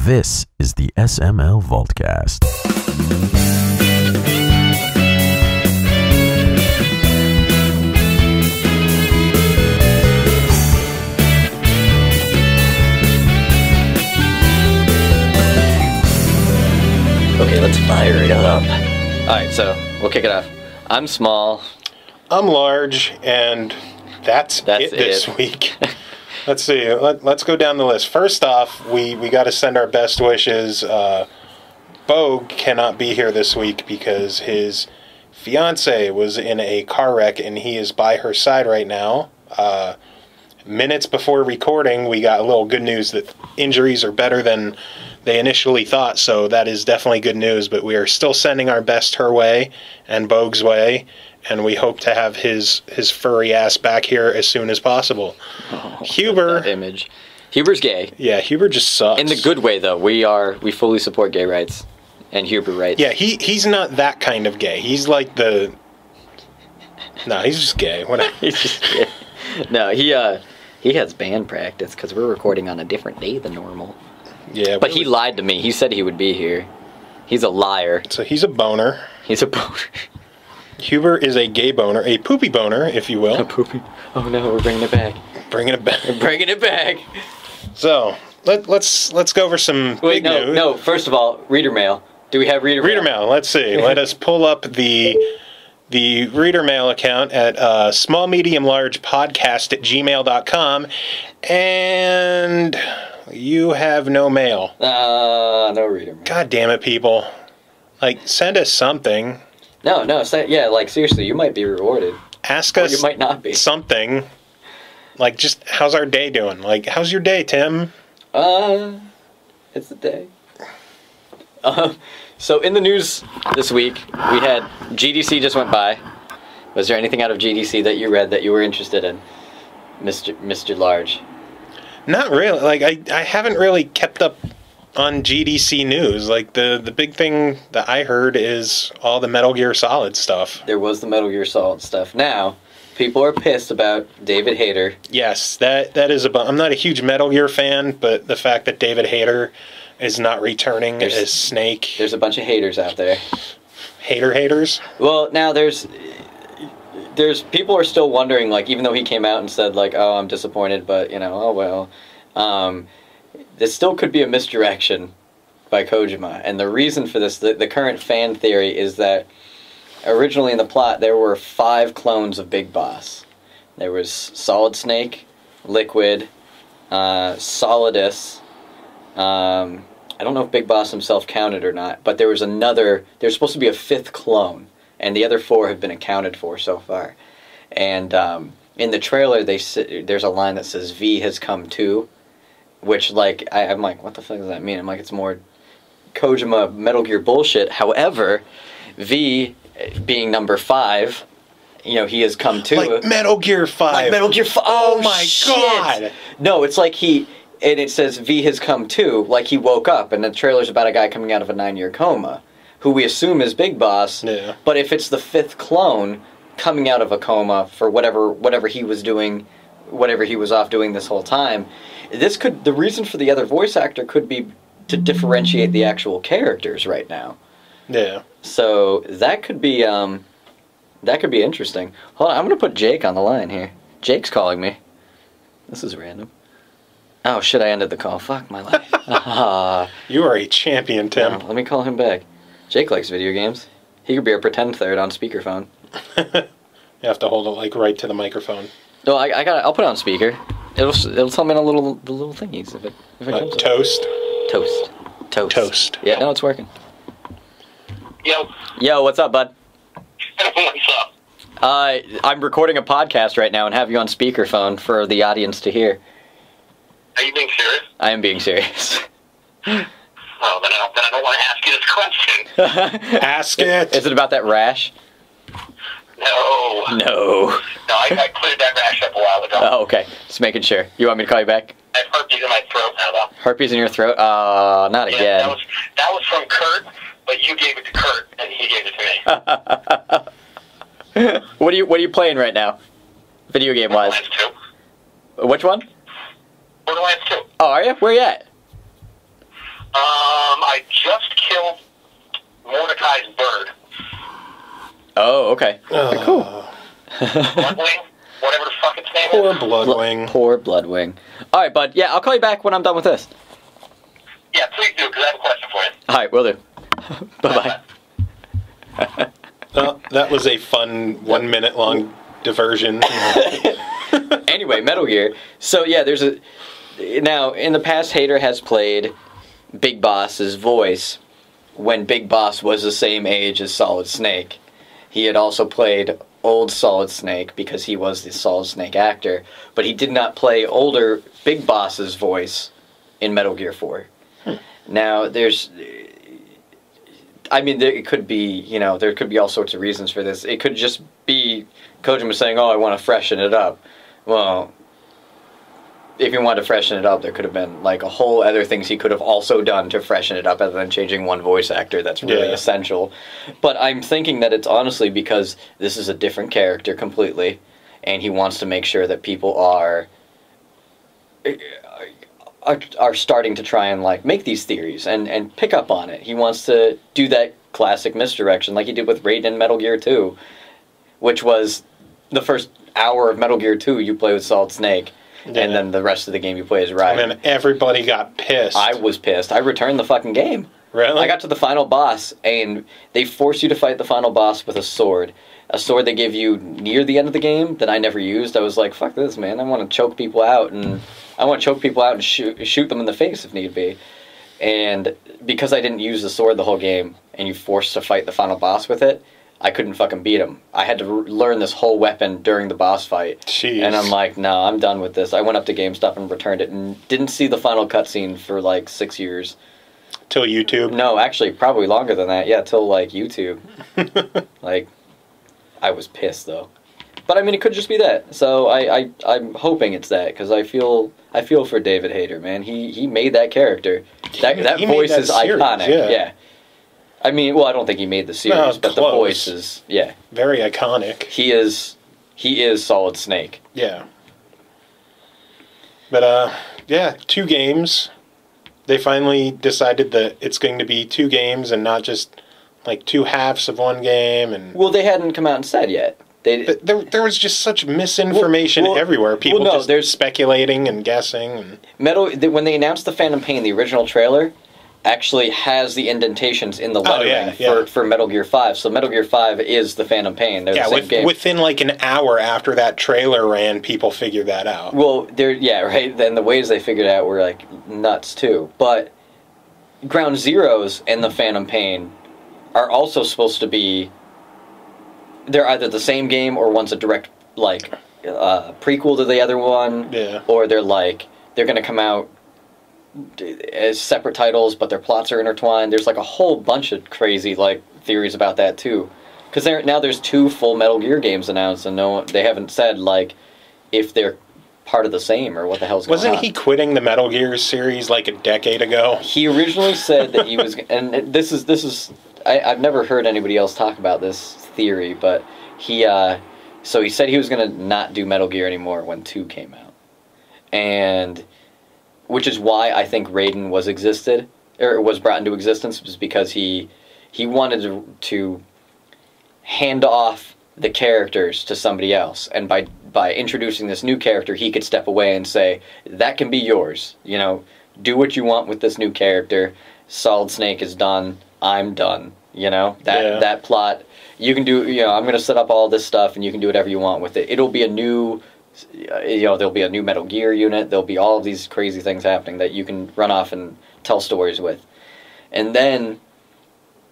This is the SML Vaultcast. Okay, let's fire it up. Alright, so we'll kick it off. I'm small. I'm large, and that's it this week. Let's see. Let's go down the list. First off, we got to send our best wishes. Boge cannot be here this week because his fiance was in a car wreck, and he is by her side right now. Minutes before recording, we got a little good news that injuries are better than they initially thought, so that is definitely good news, but we are still sending our best her way and Boge's way, and we hope to have his furry ass back here as soon as possible. Oh, Huber. That image. Huber's gay. Yeah, Huber just sucks. In the good way, though. We fully support gay rights and Huber rights. Yeah, he's not that kind of gay. He's like the... No, he's just gay. He's just gay. No, he has band practice because we're recording on a different day than normal. Yeah, but he lied to me. He said he would be here. He's a liar. So he's a boner. He's a boner. Huber is a gay boner, a poopy boner, if you will. A poopy. Oh no, we're bringing it back. Bringing it back. We're bringing it back. So let's go over some big news. No. First of all, reader mail. Do we have reader mail? Reader mail. Let's see. Let us pull up the reader mail account at smallmediumlargepodcast@gmail.com, and you have no mail. No reader mail. God damn it, people! Like, send us something. No. Like seriously, you might be rewarded. Ask us. You might not be. Something. Like, just how's our day doing? Like, how's your day, Tim? It's the day. So in the news this week, we had GDC just went by. Was there anything out of GDC that you read that you were interested in, Mr. Large? Not really. Like, I haven't really kept up on GDC news. Like, the big thing that I heard is all the Metal Gear Solid stuff. There was the Metal Gear Solid stuff. Now, people are pissed about David Hayter. Yes, that is I'm not a huge Metal Gear fan, but the fact that David Hayter is not returning as Snake. There's a bunch of haters out there. Haters? Well, now there's people are still wondering, like, even though he came out and said, like, oh, I'm disappointed, but, you know, oh well. This still could be a misdirection by Kojima. And the reason for this, the current fan theory is that originally in the plot there were 5 clones of Big Boss. There was Solid Snake, Liquid, Solidus. I don't know if Big Boss himself counted or not, but there's supposed to be a 5th clone, and the other 4 have been accounted for so far. And in the trailer, there's a line that says, V has come too, which, like, I'm like, what the fuck does that mean? I'm like, it's more Kojima Metal Gear bullshit. However, V being number 5, you know, he has come too. Like Metal Gear 5. Like Metal Gear 5. Oh my God. No, it's like and it says V has come too, like he woke up, and the trailer's about a guy coming out of a 9-year coma, who we assume is Big Boss. Yeah. But if it's the 5th clone coming out of a coma for whatever he was doing, whatever he was off doing this whole time, the reason for the other voice actor could be to differentiate the actual characters right now. Yeah. So that could be interesting. Hold on, I'm gonna put Jake on the line here. Jake's calling me. This is random. Oh shit! I ended the call. Fuck my life. You are a champion, Tim. No, let me call him back. Jake likes video games. He could be our pretend third on speakerphone. You have to hold it like right to the microphone. No, I'll put it on speaker. It'll tell me the little thingies if it comes toast. Toast. Yeah, no, it's working. Yo, what's up, bud? What's up? I'm recording a podcast right now and have you on speakerphone for the audience to hear. Are you being serious? I am being serious. Oh, then I don't want to ask you this question. Ask it. Is it about that rash? No. No, I cleared that rash up a while ago. Oh, okay. Just making sure. You want me to call you back? I have herpes in my throat now, though. Herpes in your throat? Not again. That was from Kurt, but you gave it to Kurt, and he gave it to me. What are you playing right now? Video game wise? Borderlands 2. Which one? Borderlands 2. Oh, are you? Where you at? Oh, okay. Cool. Bloodwing, whatever the fuck its name Poor is. Bloodwing. Poor Bloodwing. All right, bud. Yeah, I'll call you back when I'm done with this. Yeah, please do, because I have a question for you. All right, will do. Bye-bye. That was a fun 1 minute long diversion. Anyway, Metal Gear. So yeah, now in the past, Hader has played Big Boss's voice when Big Boss was the same age as Solid Snake. He had also played old Solid Snake because he was the Solid Snake actor, but he did not play older Big Boss's voice in Metal Gear 4. Now it could be, there could be all sorts of reasons for this. It could just be Kojima saying, "Oh, I want to freshen it up." Well, if he wanted to freshen it up, there could have been like a whole other things he could have also done to freshen it up other than changing one voice actor. That's really essential. But I'm thinking that it's honestly because this is a different character completely, and he wants to make sure that people are starting to try and like make these theories and pick up on it. He wants to do that classic misdirection like he did with Raiden in Metal Gear 2, which was the first hour of Metal Gear 2 you play with Solid Snake, and then the rest of the game you play as Raiden. And then everybody got pissed. I was pissed. I returned the fucking game. Really? I got to the final boss, and they force you to fight the final boss with a sword. A sword they give you near the end of the game that I never used. I was like, fuck this, man. I want to choke people out and shoot them in the face if need be. And because I didn't use the sword the whole game, and you forced to fight the final boss with it, I couldn't fucking beat him. I had to learn this whole weapon during the boss fight. Jeez. And I'm like, no, I'm done with this. I went up to GameStop and returned it and didn't see the final cutscene for like 6 years. Till YouTube? No, actually, probably longer than that. Yeah, till like YouTube. Like, I was pissed though. But I mean, it could just be that. So I'm hoping it's that because I feel for David Hayter, man. He made that character. That voice is iconic. Yeah. I mean, well, I don't think he made the series, but the voice is very iconic. He is Solid Snake. Yeah. But 2 games. They finally decided that it's going to be 2 games and not just like 2 halves of one game. And well, they hadn't come out and said yet. There was just such misinformation everywhere. People they're speculating and guessing. And when they announced the Phantom Pain, the original trailer actually has the indentations in the lettering for Metal Gear 5. So Metal Gear 5 is the Phantom Pain. They're the same game. Within like an hour after that trailer ran, people figured that out. Well, then the ways they figured it out were like nuts too. But Ground Zeroes and the Phantom Pain are also supposed to be, they're either the same game or one's a direct like prequel to the other one. Yeah. Or they're going to come out as separate titles, but their plots are intertwined. There's like a whole bunch of crazy like theories about that too, because there's 2 full Metal Gear games announced, and they haven't said like if they're part of the same or what the hell's going on. Wasn't he quitting the Metal Gear series like a decade ago? He originally said that he was, and this is I've never heard anybody else talk about this theory, but he said he was gonna not do Metal Gear anymore when 2 came out, and which is why I think Raiden was brought into existence, was because he wanted to hand off the characters to somebody else, and by introducing this new character, he could step away and say, that can be yours. Do what you want with this new character. Solid Snake is done. I'm done. That plot, you can do. I'm going to set up all this stuff, and you can do whatever you want with it. It'll be a new. There'll be a new Metal Gear unit. There'll be all of these crazy things happening that you can run off and tell stories with. And then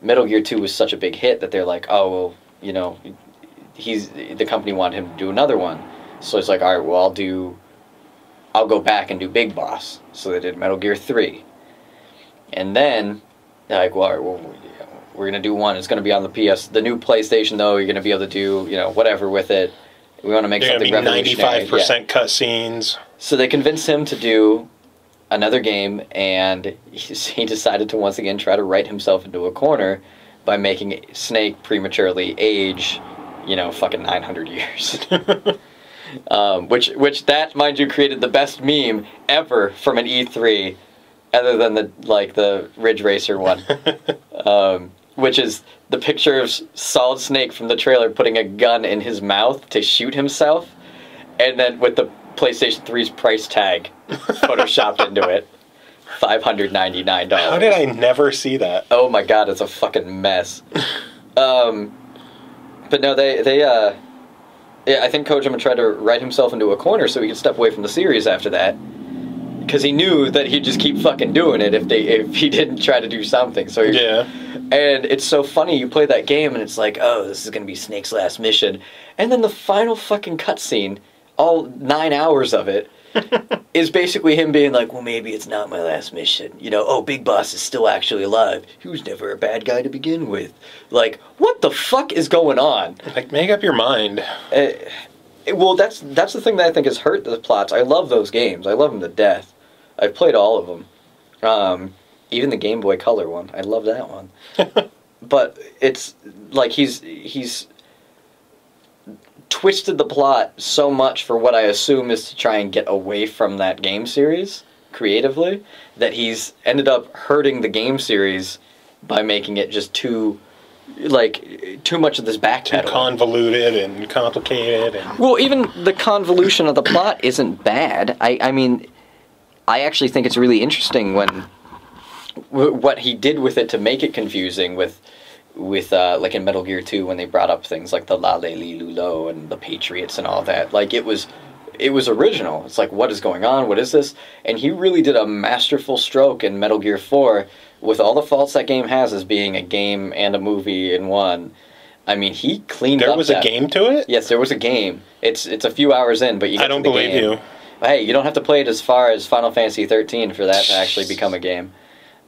Metal Gear 2 was such a big hit that they're like, oh, well, the company wanted him to do another one. So it's like, all right, well, I'll go back and do Big Boss. So they did Metal Gear 3. And then they're like, well, all right, well, we're going to do one. It's going to be on the new PlayStation, though. You're going to be able to do, whatever with it. We want to make something revolutionary. 95% cutscenes. So they convinced him to do another game, and he decided to once again try to write himself into a corner by making Snake prematurely age, fucking 900 years. Which that, mind you, created the best meme ever from an E3, other than the Ridge Racer one. which is the picture of Solid Snake from the trailer putting a gun in his mouth to shoot himself, and then with the PlayStation 3's price tag photoshopped into it. $599. How did I never see that? Oh my god, it's a fucking mess. But no, yeah, I think Kojima tried to write himself into a corner so he could step away from the series after that, because he knew that he'd just keep fucking doing it if he didn't try to do something. So yeah. And it's so funny, you play that game and it's like, oh, this is gonna be Snake's last mission, and then the final fucking cutscene, all 9 hours of it, is basically him being like, well, maybe it's not my last mission. You know, oh, Big Boss is still actually alive. He was never a bad guy to begin with. Like, what the fuck is going on? Like, make up your mind. Well, that's the thing that I think has hurt the plots. I love those games. I love them to death. I've played all of them. Even the Game Boy Color one. I love that one. But it's like he's twisted the plot so much for what I assume is to try and get away from that game series creatively, that he's ended up hurting the game series by making it just too much of this backpedaling. Too convoluted and complicated. Well, even the convolution of the plot isn't bad. I mean, I actually think it's really interesting when what he did with it to make it confusing with like in Metal Gear 2 when they brought up things like the La Le Li Lu Lo and the Patriots and all that. Like, it was original. It's like, what is going on? What is this? And he really did a masterful stroke in Metal Gear 4 with all the faults that game has as being a game and a movie in one. I mean, he cleaned up. There was a game to it? Yes, there was a game. It's a few hours in, but you get I don't to the believe game. you. Hey, you don't have to play it as far as Final Fantasy 13 for that to actually become a game.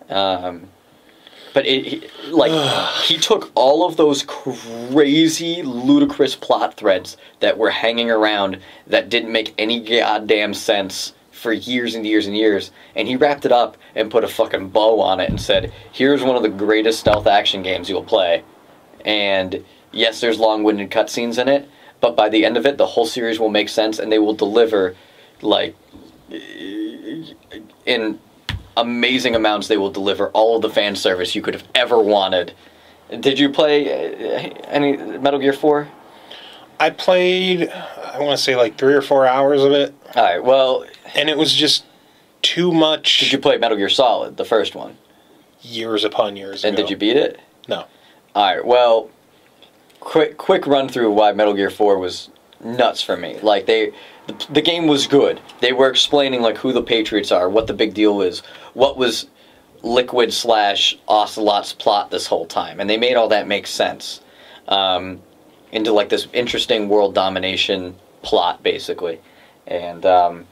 But he took all of those crazy, ludicrous plot threads that were hanging around that didn't make any goddamn sense for years and years and years, and he wrapped it up and put a fucking bow on it and said, here's one of the greatest stealth action games you'll play. And yes, there's long-winded cutscenes in it, but by the end of it, the whole series will make sense, and they will deliver, like, in amazing amounts. They will deliver all of the fan service you could have ever wanted. Did you play any Metal Gear 4? I played, I want to say, like 3 or 4 hours of it. Alright, well... And it was just too much... Did you play Metal Gear Solid, the first one? Years upon years ago. And did you beat it? No. Alright, well, quick run through why Metal Gear 4 was nuts for me. Like, the game was good. They were explaining, like, who the Patriots are, what the big deal is, what was Liquid / Ocelot's plot this whole time. And they made all that make sense. Into, like, this interesting world domination plot, basically. And,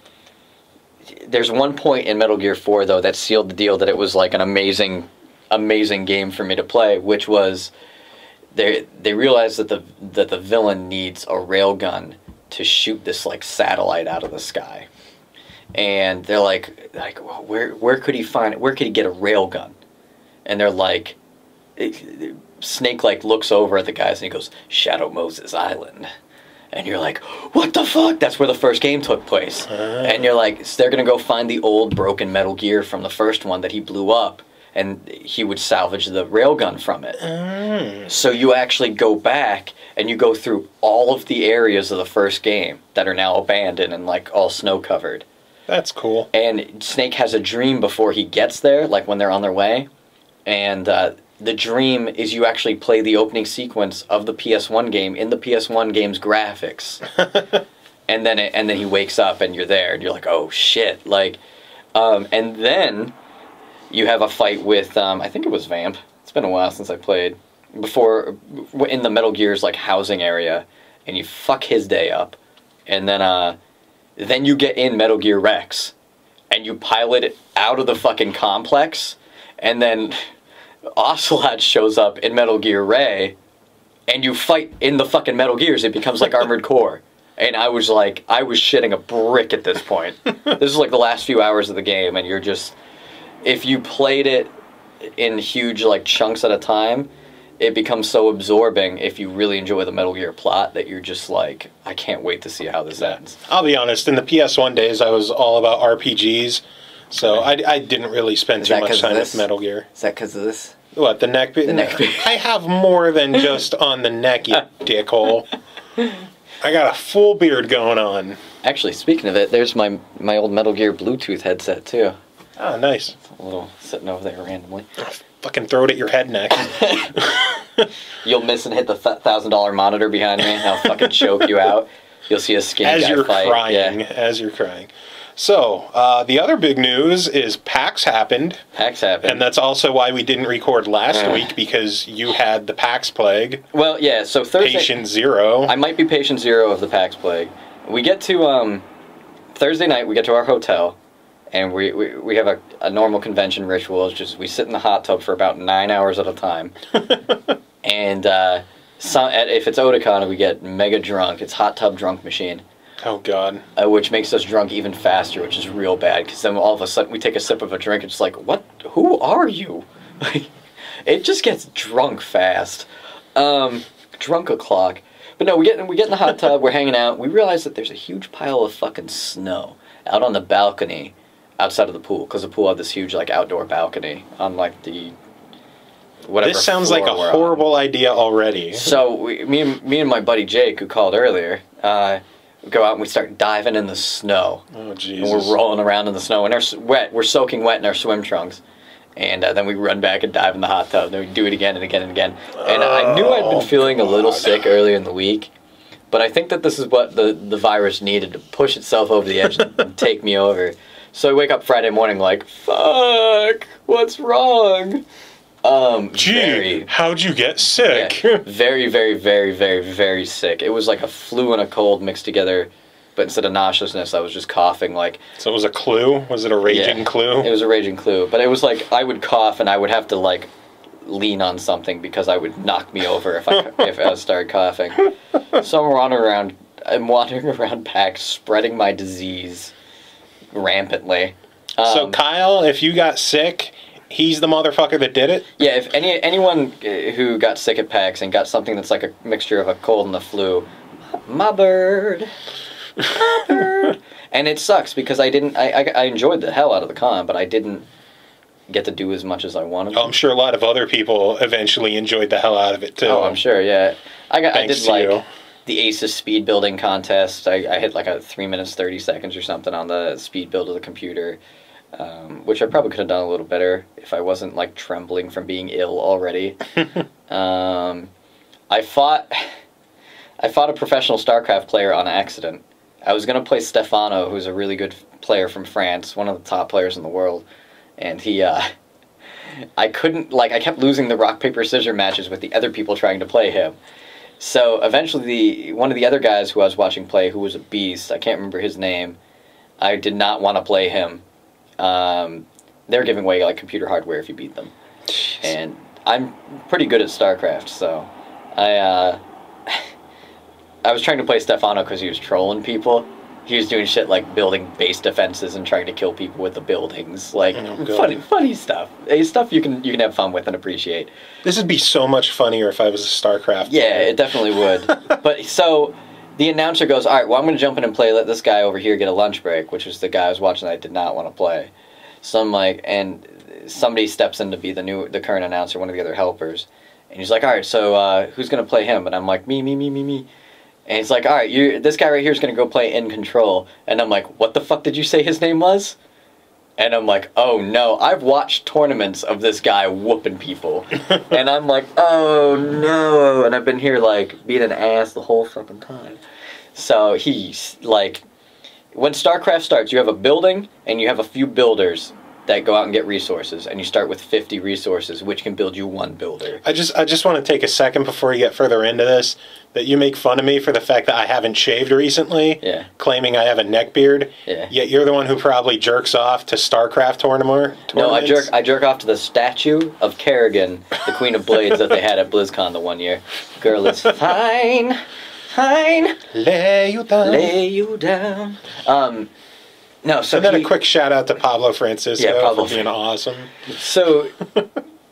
there's one point in Metal Gear 4, though, that sealed the deal that it was, like, an amazing game for me to play, which was they realized that the villain needs a railgun to shoot this, like, satellite out of the sky. And they're like well, where could he find it? Where could he get a railgun? And they're like, Snake, like, looks over at the guys and he goes, Shadow Moses Island. And you're like, what the fuck? That's where the first game took place. And you're like, so they're going to go find the old broken Metal Gear from the first one that he blew up, and he would salvage the railgun from it. So you actually go back, and you go through all of the areas of the first game that are now abandoned and, like, all snow-covered. That's cool. And Snake has a dream before he gets there, like when they're on their way. And the dream is you actually play the opening sequence of the PS1 game in the PS1 game's graphics. and then he wakes up and you're there and you're like, oh shit. Like, and then you have a fight with, I think it was Vamp. It's been a while since I played. Before, in the Metal Gear's, like, housing area, and you fuck his day up. And then you get in Metal Gear Rex, and you pilot it out of the fucking complex, and then Ocelot shows up in Metal Gear Ray, and you fight in the fucking Metal Gears. It becomes like Armored Core. And I was shitting a brick at this point. This is like the last few hours of the game, and you're just, if you played it in huge, like, chunks at a time, it becomes so absorbing if you really enjoy the Metal Gear plot that you're just like, I can't wait to see how this ends. I'll be honest, in the PS1 days, I was all about RPGs, so I didn't really spend too much time with Metal Gear. Is that because of this? What, the neck beard? The neck beard. I have more than just on the neck, you dickhole. I got a full beard going on. Actually, speaking of it, there's my old Metal Gear Bluetooth headset, too. Oh, nice. It's a little sitting over there randomly. Fucking throw it at your head next. You'll miss and hit the $1,000 monitor behind me, and I'll fucking choke you out. You'll see a skinny guy fight. As you're crying. So, the other big news is PAX happened. PAX happened. And that's also why we didn't record last week, because you had the PAX plague. Well, yeah, so Thursday... Patient zero. I might be patient zero of the PAX plague. We get to, Thursday night, we get to our hotel, and we have a normal convention ritual. It's just we sit in the hot tub for about 9 hours at a time. And if it's Otakon, we get mega drunk. It's hot tub drunk machine. Oh, God. Which makes us drunk even faster, which is real bad, because then all of a sudden we take a sip of a drink and it's like, what? Who are you? It just gets drunk fast. Drunk o'clock. But no, we get in the hot tub, we're hanging out, we realize that there's a huge pile of fucking snow out on the balcony outside of the pool, because the pool had this huge, like, outdoor balcony on, like, the... whatever. This sounds like a horrible idea already. So, me and my buddy Jake, who called earlier, we go out and we start diving in the snow. Oh, Jesus. And we're rolling around in the snow, and we're soaking wet in our swim trunks. And then we run back and dive in the hot tub. Then we do it again and again and again. And I knew I'd been feeling a little sick earlier in the week, but I think that this is what the virus needed to push itself over the edge and take me over. So I wake up Friday morning like, fuck, what's wrong? How'd you get sick? Yeah, very, very, very, very, very sick. It was like a flu and a cold mixed together. But instead of nauseousness, I was just coughing like... So it was a clue? Was it a raging clue? It was a raging clue. But it was like, I would cough and I would have to like lean on something because I would knock me over if I started coughing. So I'm wandering around PAX, spreading my disease rampantly. So Kyle, if you got sick, he's the motherfucker that did it? Yeah, if anyone who got sick at PAX and got something that's like a mixture of a cold and the flu, my bird... And it sucks because I enjoyed the hell out of the con, but I didn't get to do as much as I wanted to. I'm sure a lot of other people eventually enjoyed the hell out of it too. Oh, I'm sure, yeah. I did like the Aces speed building contest. I hit like a 3 minutes 30 seconds or something on the speed build of the computer, which I probably could have done a little better if I wasn't like trembling from being ill already. I fought a professional StarCraft player on accident. I was going to play Stefano, who's a really good player from France, one of the top players in the world. And I kept losing the rock, paper, scissors matches with the other people trying to play him. So eventually one of the other guys who I was watching play, who was a beast, I can't remember his name, I did not want to play him. They're giving away like computer hardware if you beat them. Jeez. And I'm pretty good at StarCraft, so I was trying to play Stefano because he was trolling people. He was doing shit like building base defenses and trying to kill people with the buildings. Like, funny stuff. Stuff you can have fun with and appreciate. This would be so much funnier if I was a StarCraft player. Yeah, it definitely would. But, so, the announcer goes, alright, well, I'm going to jump in and play, let this guy over here get a lunch break, which was the guy I was watching that I did not want to play. So I'm like, and somebody steps in to be the current announcer, one of the other helpers. And he's like, alright, so who's going to play him? And I'm like, me. And he's like, all right, this guy right here is going to go play In Control. And I'm like, what the fuck did you say his name was? And I'm like, oh no, I've watched tournaments of this guy whooping people. And I'm like, oh no. And I've been here like being an ass the whole fucking time. So he's like, when StarCraft starts, you have a building and you have a few builders that go out and get resources, and you start with 50 resources, which can build you one builder. I just want to take a second before you get further into this, that you make fun of me for the fact that I haven't shaved recently, claiming I have a neck beard, yet you're the one who probably jerks off to StarCraft tournaments. No, I jerk off to the statue of Kerrigan, the Queen of Blades that they had at BlizzCon the one year. Girl is fine, lay you down. No, so and then a quick shout out to Pablo Francisco for being awesome. So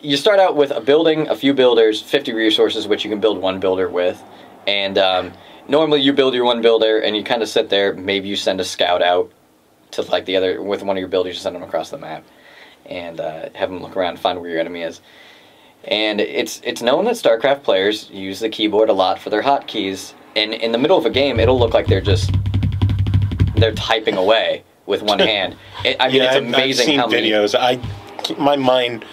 you start out with a building, a few builders, 50 resources, which you can build one builder with. And normally you build your one builder and you kind of sit there. Maybe you send a scout out to like the other, with one of your builders, you send them across the map and have them look around and find where your enemy is. And it's known that StarCraft players use the keyboard a lot for their hotkeys. And in the middle of a game, it'll look like they're typing away with one hand. It's amazing. I've seen how many videos. My mind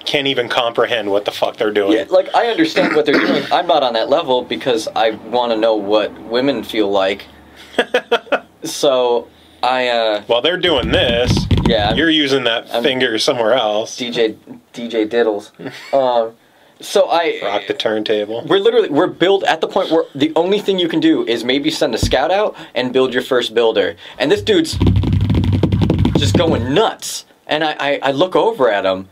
can't even comprehend what the fuck they're doing. Yeah, like, I understand what they're doing. I'm not on that level because I want to know what women feel like. So while they're doing this, you're using that finger somewhere else. DJ Diddles. So rock the turntable. We're built at the point where the only thing you can do is maybe send a scout out and build your first builder. And this dude's just going nuts. And I look over at him,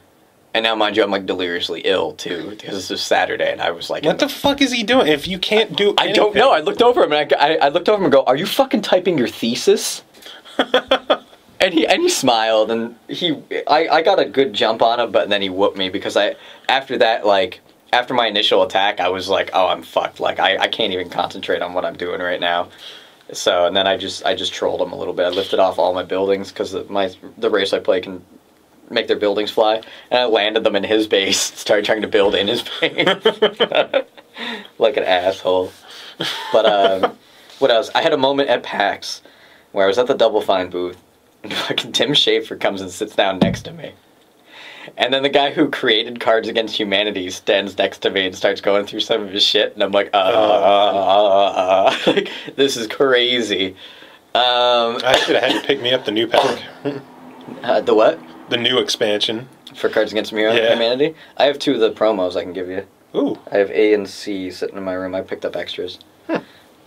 and now, mind you, I'm like deliriously ill too because this is Saturday, and I was like, "What the fuck is he doing? If you can't do anything?" I don't know. I looked over him, and I looked over him and go, "Are you fucking typing your thesis?" And he smiled, and I got a good jump on him, but then he whooped me because after that, like, after my initial attack, I was like, oh, I'm fucked. Like, I can't even concentrate on what I'm doing right now. So, and then I just trolled him a little bit. I lifted off all my buildings because the race I play can make their buildings fly, and I landed them in his base, started trying to build in his base. Like an asshole. But, what else? I had a moment at PAX where I was at the Double Fine booth, and fucking Tim Schafer comes and sits down next to me. And then the guy who created Cards Against Humanity stands next to me and starts going through some of his shit, and I'm like, like, this is crazy. I should have had to pick me up the new pack. The what? The new expansion. For Cards Against Humanity? I have 2 of the promos I can give you. Ooh. I have A and C sitting in my room. I picked up extras.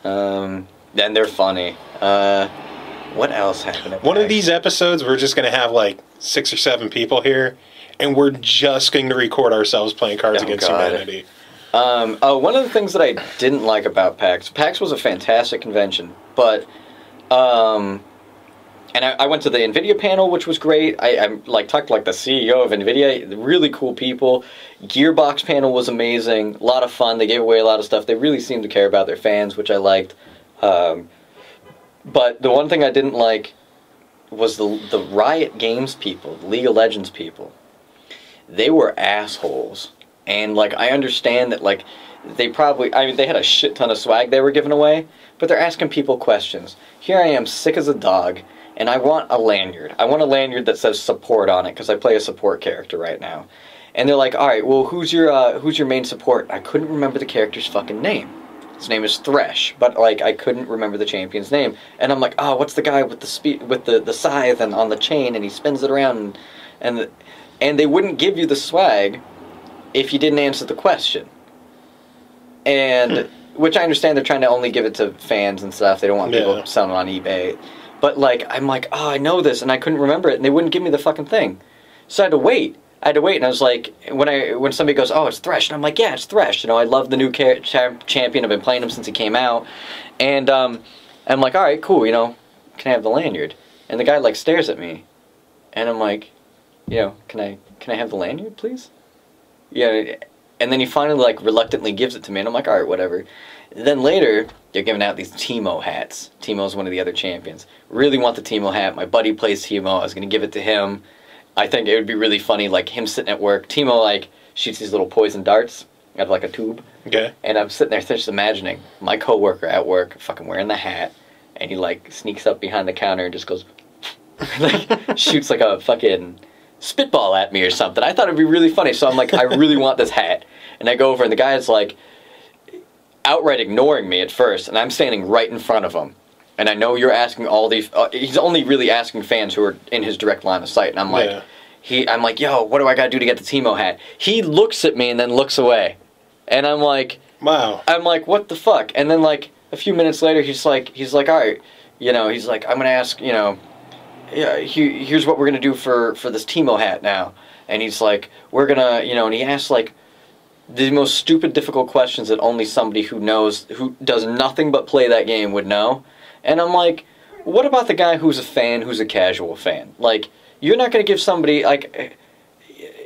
And they're funny. What else happened? One of these episodes, we're just going to have like 6 or 7 people here, and we're just going to record ourselves playing Cards Against Humanity. One of the things that I didn't like about PAX was a fantastic convention, but, and I went to the NVIDIA panel, which was great. I like talked to like the CEO of NVIDIA, really cool people. Gearbox panel was amazing, a lot of fun. They gave away a lot of stuff. They really seemed to care about their fans, which I liked. But the one thing I didn't like was the Riot Games people, the League of Legends people. They were assholes. And, like, I understand that, like, they had a shit ton of swag they were giving away, but they're asking people questions. Here I am, sick as a dog, and I want a lanyard. I want a lanyard that says support on it, because I play a support character right now. And they're like, alright, well, who's your main support? I couldn't remember the character's fucking name. His name is Thresh, but, like, I couldn't remember the champion's name. And I'm like, oh, what's the guy with the scythe and on the chain, and he spins it around, and they wouldn't give you the swag if you didn't answer the question. And, which I understand they're trying to only give it to fans and stuff. They don't want people selling it on eBay. But, like, I'm like, oh, I know this, and I couldn't remember it, and they wouldn't give me the fucking thing. So I had to wait. And I was like, when somebody goes, oh, it's Thresh, and I'm like, yeah, it's Thresh. You know, I love the new champion. I've been playing him since he came out. And I'm like, all right, cool, you know, can I have the lanyard? And the guy, like, stares at me. And I'm like, you know, can I have the lanyard, please? Yeah, and then he finally, like, reluctantly gives it to me, and I'm like, all right, whatever. Then later, they're giving out these Teemo hats. Teemo's one of the other champions. Really want the Teemo hat. My buddy plays Teemo. I was going to give it to him. I think it would be really funny, like, him sitting at work. Teemo, like, shoots these little poison darts out of, like, a tube. Okay. And I'm sitting there just imagining my coworker at work fucking wearing the hat, and he, like, sneaks up behind the counter and just goes, like, shoots, like, a fucking spitball at me or something. I thought it'd be really funny, so I'm like, I really want this hat. And I go over, and the guy's, like, outright ignoring me at first, and I'm standing right in front of him. And I know you're asking all these... he's only really asking fans who are in his direct line of sight. And I'm like, I'm like, yo, what do I got to do to get the Teemo hat? He looks at me and then looks away. And I'm like... Wow. I'm like, what the fuck? And then, like, a few minutes later, he's like, all right, you know, he's like, I'm going to ask, you know, here's what we're going to do for this Teemo hat now. And he's like, we're going to, you know, and he asks, like, the most stupid, difficult questions that only somebody who does nothing but play that game would know. And I'm like, what about the guy who's a fan, who's a casual fan? Like, you're not going to give somebody, like,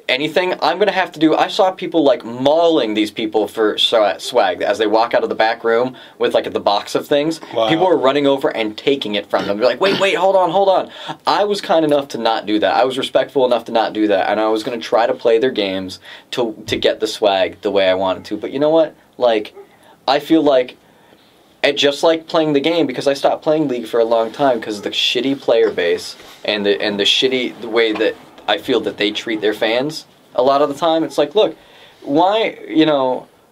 anything, I'm gonna have to do. I saw people like mauling these people for swag as they walk out of the back room with like the box of things. Wow. People were running over and taking it from them. They're like, wait, hold on. I was kind enough to not do that. I was respectful enough to not do that, and I was gonna try to play their games to get the swag the way I wanted to. But you know what? Like, I feel like. And just like playing the game, because I stopped playing League for a long time because of the shitty player base and the shitty the way that I feel that they treat their fans a lot of the time. It's like, look, why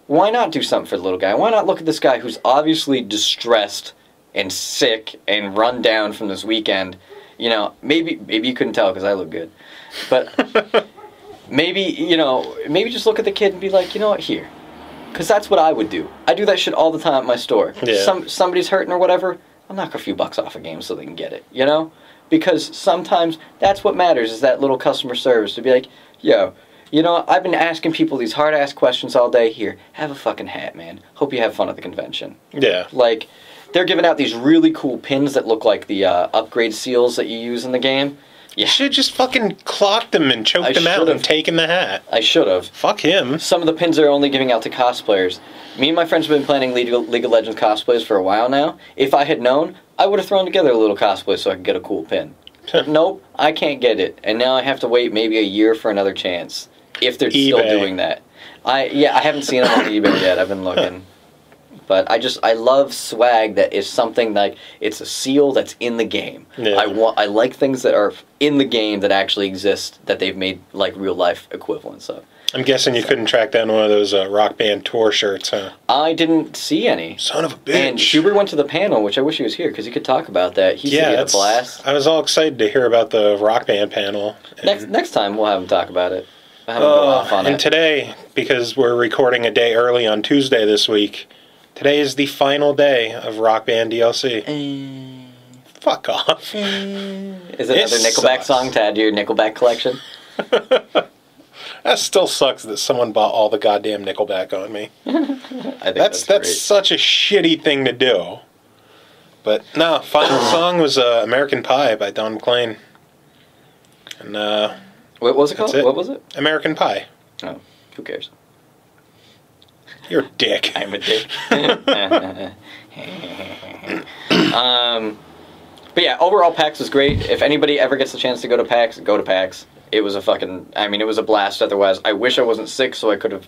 not do something for the little guy? Why not look at this guy who's obviously distressed and sick and run down from this weekend? You know, maybe you couldn't tell because I look good, but maybe just look at the kid and be like, you know what, here. Because that's what I would do. I do that shit all the time at my store. Yeah. Somebody's hurting or whatever, I'll knock a few bucks off a game so they can get it, you know? Because sometimes that's what matters, is that little customer service. To be like, yo, you know, I've been asking people these hard-ass questions all day. Here, have a fucking hat, man. Hope you have fun at the convention. Yeah. Like, they're giving out these really cool pins that look like the upgrade seals that you use in the game. You should have just fucking clocked them and choked them out and taken the hat. I should have. Fuck him. Some of the pins are only giving out to cosplayers. Me and my friends have been planning League of Legends cosplays for a while now. If I had known, I would have thrown together a little cosplay so I could get a cool pin. But nope, I can't get it. And now I have to wait maybe a year for another chance. If they're still doing that. I haven't seen them on eBay yet. I've been looking. But I love swag that is something like, it's a seal that's in the game. Yeah. I like things that are in the game that actually exist, that they've made like real life equivalents of. I'm guessing you couldn't track down one of those Rock Band tour shirts, huh? I didn't see any. Son of a bitch. And Schubert went to the panel, which I wish he was here because he could talk about that. He said he had a blast. I was all excited to hear about the Rock Band panel. Next time we'll have him talk about it. We'll have him go off on it. And today, because we're recording a day early on Tuesday this week, today is the final day of Rock Band DLC. Fuck off. Is it another Nickelback song to add to your Nickelback collection? That still sucks that someone bought all the goddamn Nickelback on me. I think that's such a shitty thing to do. But no, final song was American Pie by Don McLean. And what was it called? What was it? American Pie. Oh, who cares? You're a dick. I'm a dick. But yeah, overall PAX was great. If anybody ever gets the chance to go to PAX, go to PAX. It was it was a blast otherwise. I wish I wasn't sick so I could have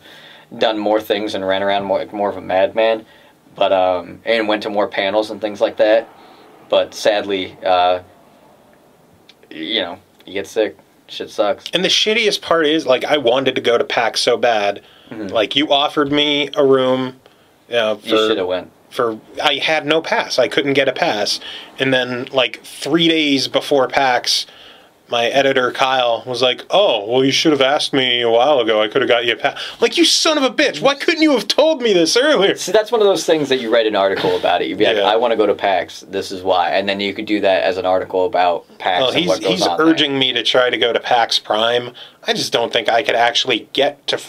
done more things and ran around more of a madman. But, and went to more panels and things like that. But sadly, you get sick. Shit sucks. And the shittiest part is, like, I wanted to go to PAX so bad. Mm-hmm. Like, you offered me a room. You should have went. I had no pass. I couldn't get a pass. And then, like, 3 days before PAX, my editor, Kyle, was like, oh, well, you should have asked me a while ago. I could have got you a pass. Like, you son of a bitch. Why couldn't you have told me this earlier? See, that's one of those things that you write an article about it. You'd be like, I want to go to PAX. This is why. And then you could do that as an article about PAX and what goes on. He's urging me to try to go to PAX Prime. I just don't think I could actually get to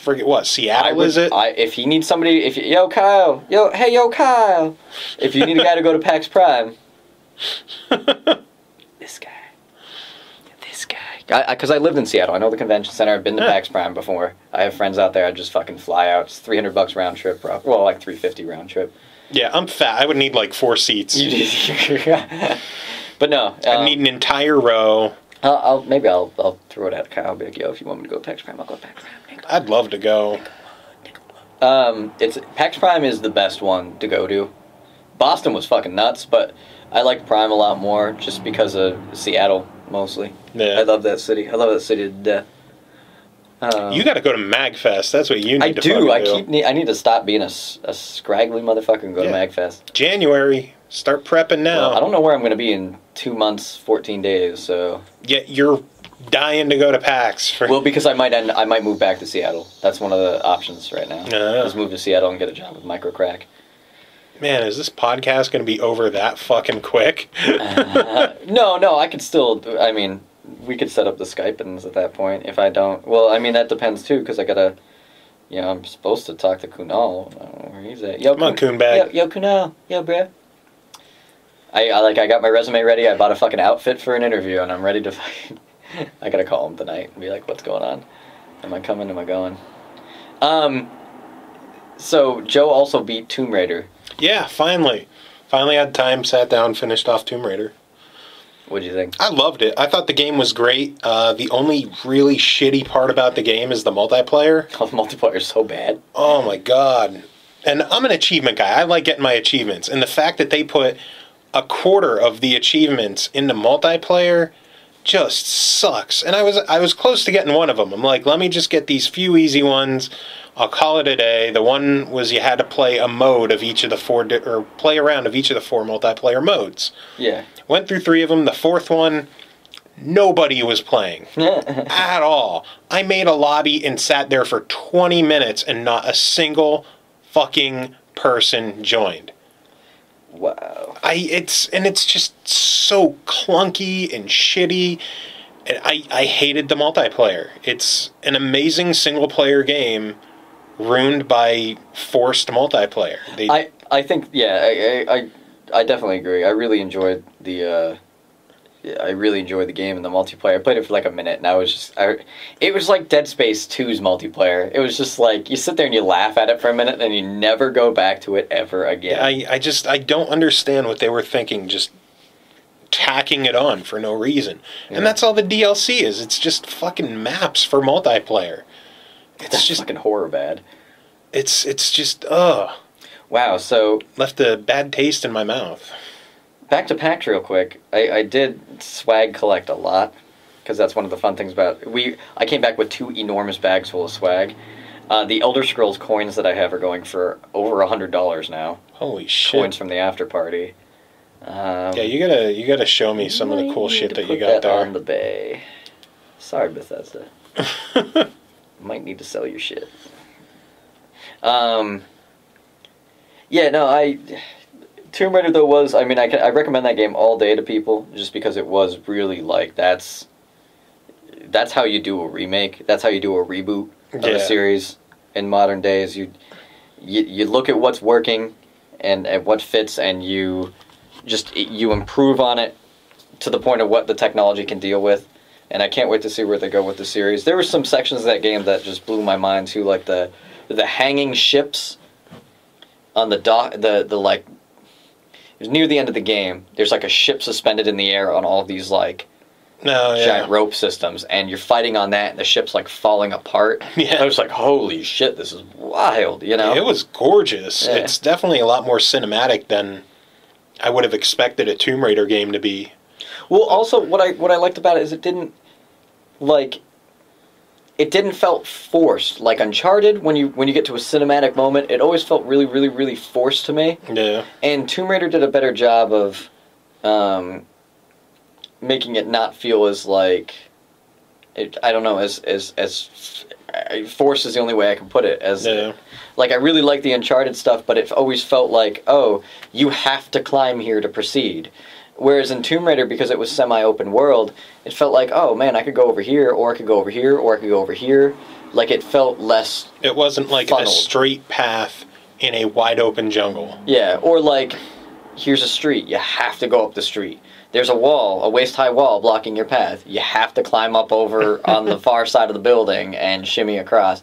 Seattle, is it? If he needs somebody, yo, Kyle. Yo, Kyle. If you need a guy to go to PAX Prime. This guy. Because I lived in Seattle. I know the convention center. I've been to PAX Prime before. I have friends out there. I just fucking fly out. It's $300 round trip. Well, like $350 round trip. Yeah, I'm fat. I would need like 4 seats. But no. I need an entire row. Maybe I'll throw it at Kyle. I'll be like, yo, if you want me to go to PAX Prime, I'll go to PAX Prime. I'd love to go. PAX Prime is the best one to go to. Boston was fucking nuts, but I like Prime a lot more just because of Seattle. Mostly. Yeah. I love that city. I love that city to death. You got to go to MagFest. That's what you need to do. I need to stop being a scraggly motherfucker and go to MagFest. January. Start prepping now. Well, I don't know where I'm going to be in 2 months, 14 days, so... Yeah, you're dying to go to PAX. Well, because I might move back to Seattle. That's one of the options right now. Just move to Seattle and get a job with Microcrack. Man, is this podcast going to be over that fucking quick? No, I could still... I mean, we could set up the Skype-ins at that point if I don't... Well, I mean, that depends, too, because I got to... I'm supposed to talk to Kunal. I don't know where he's at. Yo, come on, Coonbag. Yo, Kunal. Yo, bro. I got my resume ready. I bought a fucking outfit for an interview, and I'm ready to fucking... I got to call him tonight and be like, what's going on? Am I coming? Am I going? So Joe also beat Tomb Raider. Yeah, finally. Finally had time, sat down, finished off Tomb Raider. What'd you think? I loved it. I thought the game was great. The only really shitty part about the game is the multiplayer. Oh, the multiplayer is so bad. Oh my god. And I'm an achievement guy. I like getting my achievements. And the fact that they put a quarter of the achievements into multiplayer just sucks. And I was close to getting one of them. I'm like, let me just get these few easy ones. I'll call it a day. The one was you had to play a mode of each of the four, or play a round of each of the 4 multiplayer modes. Yeah. Went through 3 of them. The 4th one, nobody was playing at all. I made a lobby and sat there for 20 minutes and not a single fucking person joined. Wow. It's just so clunky and shitty. And I hated the multiplayer. It's an amazing single player game ruined by forced multiplayer. I think, yeah, I definitely agree. I really enjoyed the game and the multiplayer. I played it for like a minute, and it was like Dead Space 2's multiplayer. It was just like, you sit there and you laugh at it for a minute, and you never go back to it ever again. I don't understand what they were thinking, just tacking it on for no reason. Yeah. And that's all the DLC is. It's just fucking maps for multiplayer. It's just fucking horror bad. It's just, ugh. Wow, so... Left a bad taste in my mouth. Back to PAX real quick. I did swag collect a lot, because that's one of the fun things about... I came back with 2 enormous bags full of swag. The Elder Scrolls coins that I have are going for over $100 now. Holy shit. Coins from the after party. Yeah, you gotta show me some of the cool shit that you got there. On the bay. Sorry, Bethesda. Might need to sell your shit. Yeah, no, Tomb Raider though was, I mean, I recommend that game all day to people just because it was really like that's how you do a remake. That's how you do a reboot of a series in modern days. You look at what's working and at what fits, and you improve on it to the point of what the technology can deal with. And I can't wait to see where they go with the series. There were some sections of that game that just blew my mind too, like the hanging ships on the dock. The like, it was near the end of the game. There's like a ship suspended in the air on all of these like giant rope systems, and you're fighting on that, and the ship's like falling apart. Yeah, I was like, holy shit, this is wild. You know, it was gorgeous. Yeah. It's definitely a lot more cinematic than I would have expected a Tomb Raider game to be. Well, also what I liked about it is it didn't felt forced. Like Uncharted, when you get to a cinematic moment, it always felt really, really, really forced to me. Yeah. And Tomb Raider did a better job of making it not feel as like as forced is the only way I can put it. Like I really like the Uncharted stuff, but it always felt like, oh, you have to climb here to proceed. Whereas in Tomb Raider, because it was semi-open world, it felt like, oh man, I could go over here, or I could go over here, or I could go over here. Like it felt less. It wasn't like funneled. A straight path in a wide-open jungle. Yeah, or like, here's a street, you have to go up the street. There's a wall, a waist-high wall blocking your path. You have to climb up over on the far side of the building and shimmy across.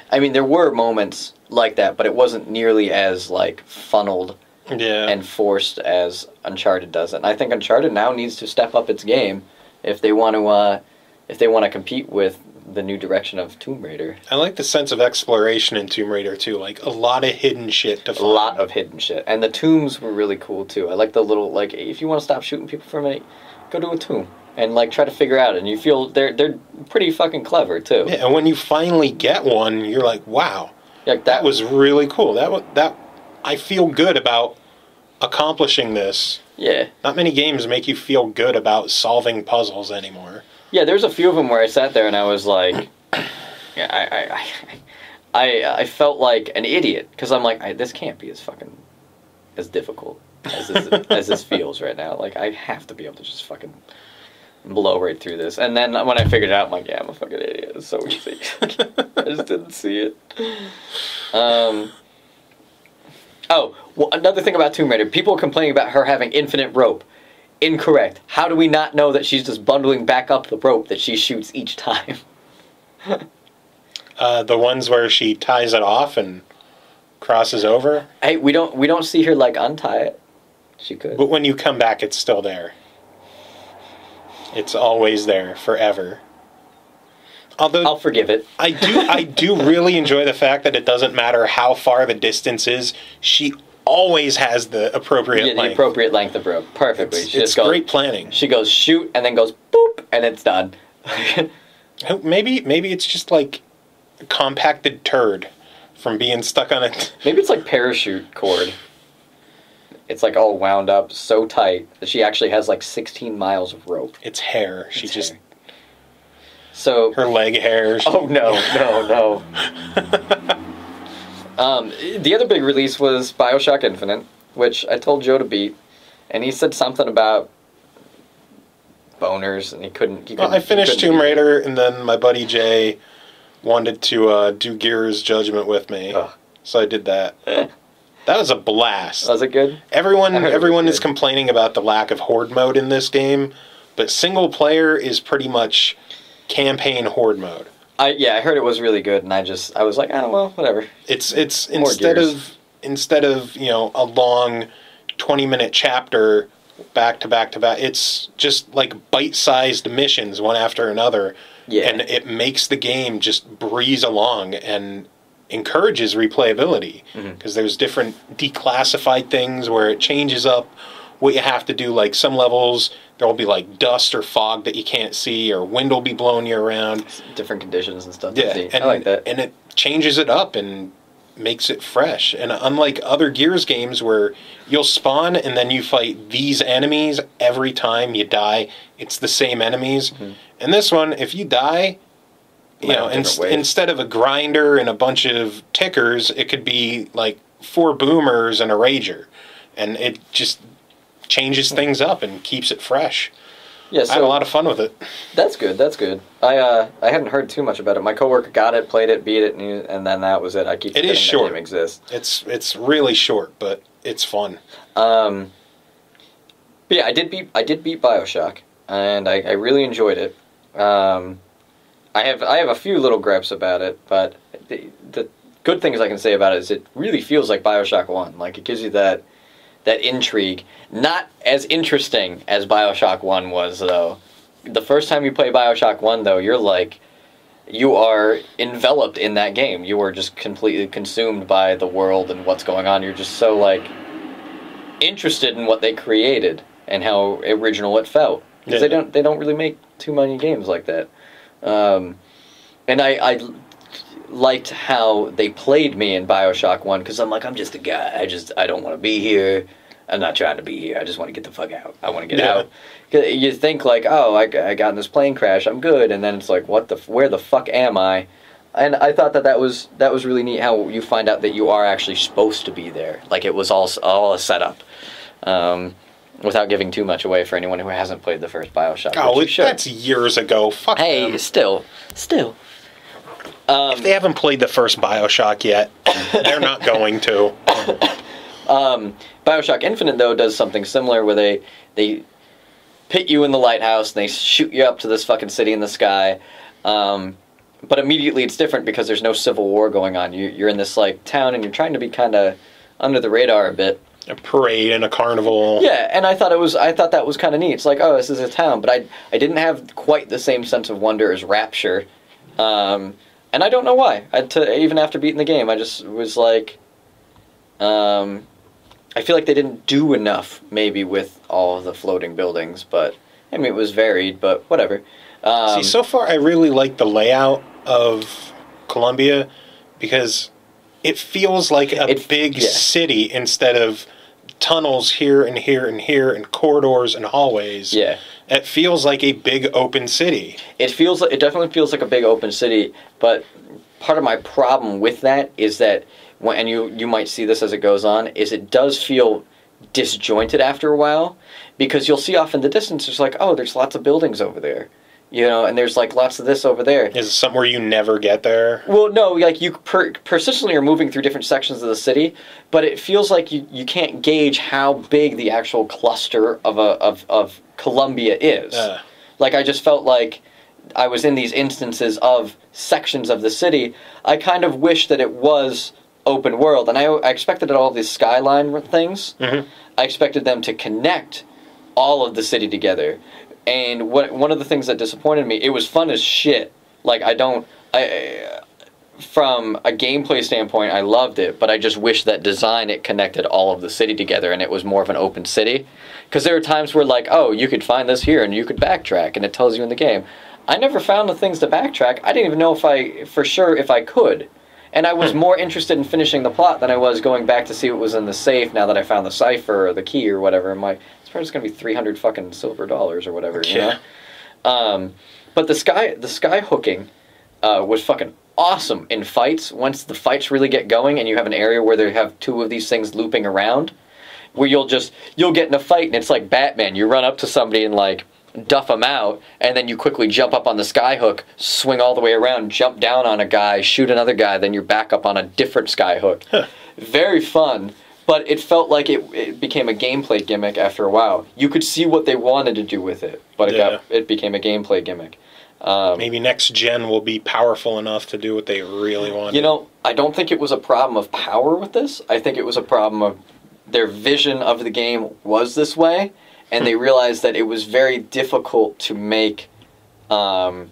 I mean, there were moments like that, but it wasn't nearly as like funneled and forced as Uncharted does it. And I think Uncharted now needs to step up its game if they want to compete with the new direction of Tomb Raider. I like the sense of exploration in Tomb Raider too. Like a lot of hidden shit to find. A lot of hidden shit, and the tombs were really cool too. I like the little like if you want to stop shooting people for a minute, go to a tomb and like try to figure out. And you feel they're pretty fucking clever too. Yeah, and when you finally get one, you're like, wow, like that was really cool. That I feel good about accomplishing this. Yeah. Not many games make you feel good about solving puzzles anymore. Yeah, there's a few of them where I sat there and I was like, I felt like an idiot because I'm like, this can't be as difficult as this feels right now. Like I have to be able to just fucking blow right through this. And then when I figured it out, I'm like, yeah, I'm a fucking idiot. It's so easy. I just didn't see it. Oh, well, another thing about Tomb Raider. People are complaining about her having infinite rope. Incorrect. How do we not know that she's just bundling back up the rope that she shoots each time? The ones where she ties it off and crosses over. Hey, we don't see her like untie it. She could. But when you come back, it's still there. It's always there forever. Although I'll forgive it. I do really enjoy the fact that it doesn't matter how far the distance is. She always has the appropriate length. The appropriate length of rope. Perfectly. It's great planning. She goes shoot and then goes boop and it's done. Maybe it's just like a compacted turd from being stuck on it. Maybe it's like parachute cord. It's like all wound up so tight that she actually has like 16 miles of rope. It's hair. She just hair. So her leg hair. Oh no. The other big release was Bioshock Infinite, which I told Joe to beat, and he said something about boners, and he couldn't. I finished Tomb Raider, and then my buddy Jay wanted to do Gears Judgment with me, so I did that. That was a blast. Was it good? Everyone is complaining about the lack of horde mode in this game, but single player is pretty much campaign horde mode. I heard it was really good, and I was like, oh well, whatever. It's instead of a long 20-minute chapter back to back to back, it's just like bite-sized missions one after another. Yeah. And it makes the game just breeze along and encourages replayability because there's different declassified things where it changes up what you have to do. Like some levels, there will be like dust or fog that you can't see, or wind will be blowing you around. Different conditions and stuff. Yeah, I like that. And it changes it up and makes it fresh. And unlike other Gears games where you'll spawn and then you fight these enemies every time you die, it's the same enemies. In this one, if you die, instead of a grinder and a bunch of tickers, it could be like 4 boomers and a rager. And it just changes things up and keeps it fresh. Yeah, so I had a lot of fun with it. That's good. I hadn't heard too much about it. My coworker got it, played it, beat it, and then that was it. I keep forgetting it is short. That game exists. It's really short, but it's fun. But yeah, I did beat Bioshock, and I really enjoyed it. I have a few little gripes about it, but the good things I can say about it is it really feels like Bioshock 1. Like, it gives you that intrigue. Not as interesting as Bioshock 1 was, though. The first time you play Bioshock 1, though, you are enveloped in that game. You are just completely consumed by the world and what's going on. You're just so, like, interested in what they created and how original it felt. Because they don't really make too many games like that. And I liked how they played me in Bioshock 1, because I'm like, I'm just a guy. I don't want to be here. I'm not trying to be here. I just want to get the fuck out. I want to get out. You think like, oh, I got in this plane crash. I'm good. And then it's like, where the fuck am I? And I thought that was really neat how you find out that you are actually supposed to be there. Like, it was all a setup. Without giving too much away for anyone who hasn't played the first Bioshock. Oh, that's years ago. Fuck them. Hey, still. If they haven't played the first Bioshock yet, they're not going to. Bioshock Infinite, though, does something similar where they pit you in the lighthouse and they shoot you up to this fucking city in the sky. But immediately it's different because there's no civil war going on. You're in this like town and you're trying to be kind of under the radar a bit. A parade and a carnival. Yeah, and I thought that was kind of neat. It's like, oh, this is a town, but I didn't have quite the same sense of wonder as Rapture, and I don't know why. Even after beating the game, I just was like, I feel like they didn't do enough maybe with all of the floating buildings, but I mean it was varied, but whatever. See, so far I really like the layout of Columbia because it feels like a big city instead of tunnels here and here and here and corridors and hallways. Yeah. It feels like a big open city. It definitely feels like a big open city, but part of my problem with that is that and you might see this as it goes on, is it does feel disjointed after a while, because you'll see off in the distance there's like, oh, there's lots of buildings over there. And there's like lots of this over there. Is it somewhere you never get there? Well, no, like you persistently are moving through different sections of the city, but it feels like you can't gauge how big the actual cluster of Columbia is. Like, I just felt like I was in these instances of sections of the city, I kind of wish that it was open world. And I expected all these skyline things. Mm-hmm. I expected them to connect all of the city together. And one of the things that disappointed me, it was fun as shit. Like, from a gameplay standpoint, I loved it, but I just wish that design, it connected all of the city together and it was more of an open city. Because there were times where, like, oh, you could find this here and you could backtrack, and it tells you in the game. I never found the things to backtrack. I didn't even know if I could. And I was more interested in finishing the plot than I was going back to see what was in the safe now that I found the cipher or the key or whatever. I'm like, it's probably just going to be 300 fucking silver dollars or whatever, you know? But the sky hooking was fucking awesome in fights. Once the fights really get going and you have an area where they have two of these things looping around, where you'll get in a fight and it's like Batman. You run up to somebody and, like, duff them out, and then you quickly jump up on the skyhook, swing all the way around, jump down on a guy, shoot another guy, then you're back up on a different skyhook. Very fun, but it felt like it became a gameplay gimmick after a while. You could see what they wanted to do with it, but it became a gameplay gimmick. Maybe next gen will be powerful enough to do what they really want. You know, I don't think it was a problem of power with this. I think it was a problem of their vision of the game was this way, and they realized that it was very difficult to make an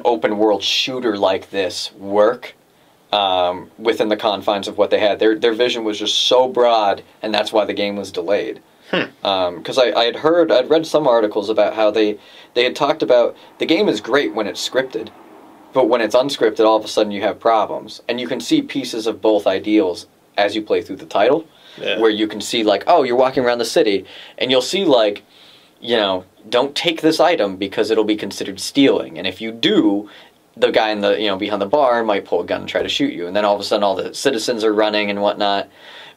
open world shooter like this work within the confines of what they had. Their vision was just so broad, and that's why the game was delayed. Because I'd read some articles about how they had talked about the game is great when it's scripted, but when it's unscripted, all of a sudden you have problems, and you can see pieces of both ideals as you play through the title. Yeah. Where you can see, like, oh, you're walking around the city, and you'll see, like, you know, don't take this item because it'll be considered stealing. And if you do, the guy in the, you know, behind the bar might pull a gun and try to shoot you. And then all of a sudden all the citizens are running and whatnot.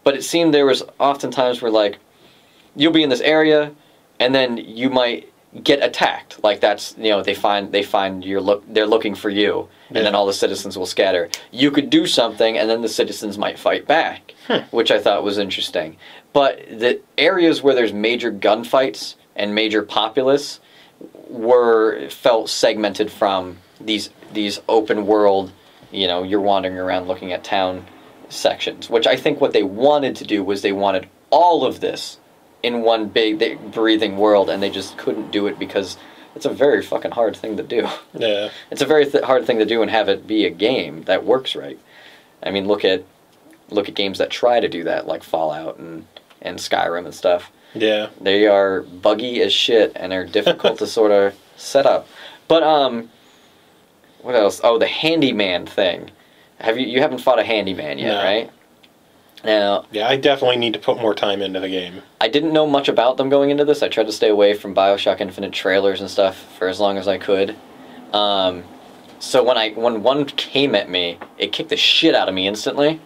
But it seemed there was often times where, like, you'll be in this area, and then you might get attacked. Like, that's, you know, they find they're looking for you, and then all the citizens will scatter. You could do something, and then the citizens might fight back, which I thought was interesting. But the areas where there's major gunfights and major populace felt segmented from these open world, you know, you're wandering around looking at town sections, which I think what they wanted to do was they wanted all of this in one big breathing world, and they just couldn't do it because it's a very fucking hard thing to do. Yeah. It's a very hard thing to do and have it be a game that works right. I mean, look at games that try to do that, like Fallout and Skyrim and stuff. Yeah. They are buggy as shit and are difficult to sort of set up. But what else? Oh, the handyman thing. You haven't fought a handyman yet, right? Now, yeah, I definitely need to put more time into the game. I didn't know much about them going into this. I tried to stay away from Bioshock Infinite trailers and stuff for as long as I could. So when one came at me, it kicked the shit out of me instantly.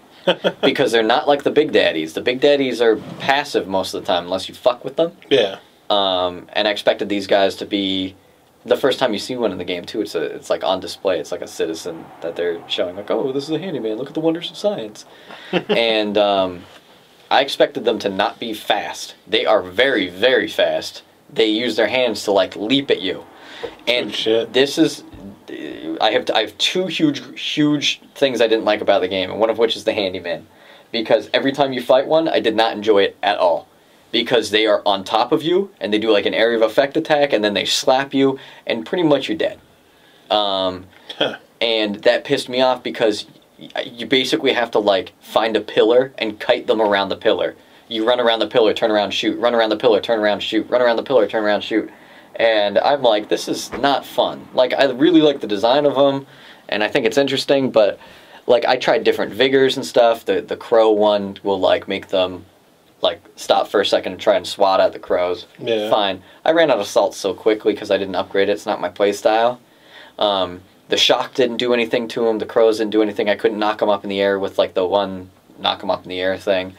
Because they're not like the Big Daddies. The Big Daddies are passive most of the time, unless you fuck with them. Yeah. And I expected these guys to be... The first time you see one in the game, too, it's like on display. It's like a citizen that they're showing, like, oh, this is a handyman. Look at the wonders of science. And I expected them to not be fast. They are very, very fast. They use their hands to, like, leap at you. And this is... I have two huge things I didn't like about the game, and one of which is the handyman. Because every time you fight one, I did not enjoy it at all. Because they are on top of you, and they do like an area of effect attack, and then they slap you, and pretty much you're dead. And that pissed me off because you basically have to like find a pillar and kite them around the pillar. You run around the pillar, turn around, shoot. Run around the pillar, turn around, shoot. Run around the pillar, turn around, shoot. And I'm like, this is not fun. Like, I really like the design of them, and I think it's interesting, but like I tried different vigors and stuff. The crow one will like make them like stop for a second and try and swat at the crows. Yeah. Fine. I ran out of salt so quickly because I didn't upgrade it. It's not my play style. The shock didn't do anything to them. The crows didn't do anything. I couldn't knock them up in the air with like the one knock them up in the air thing.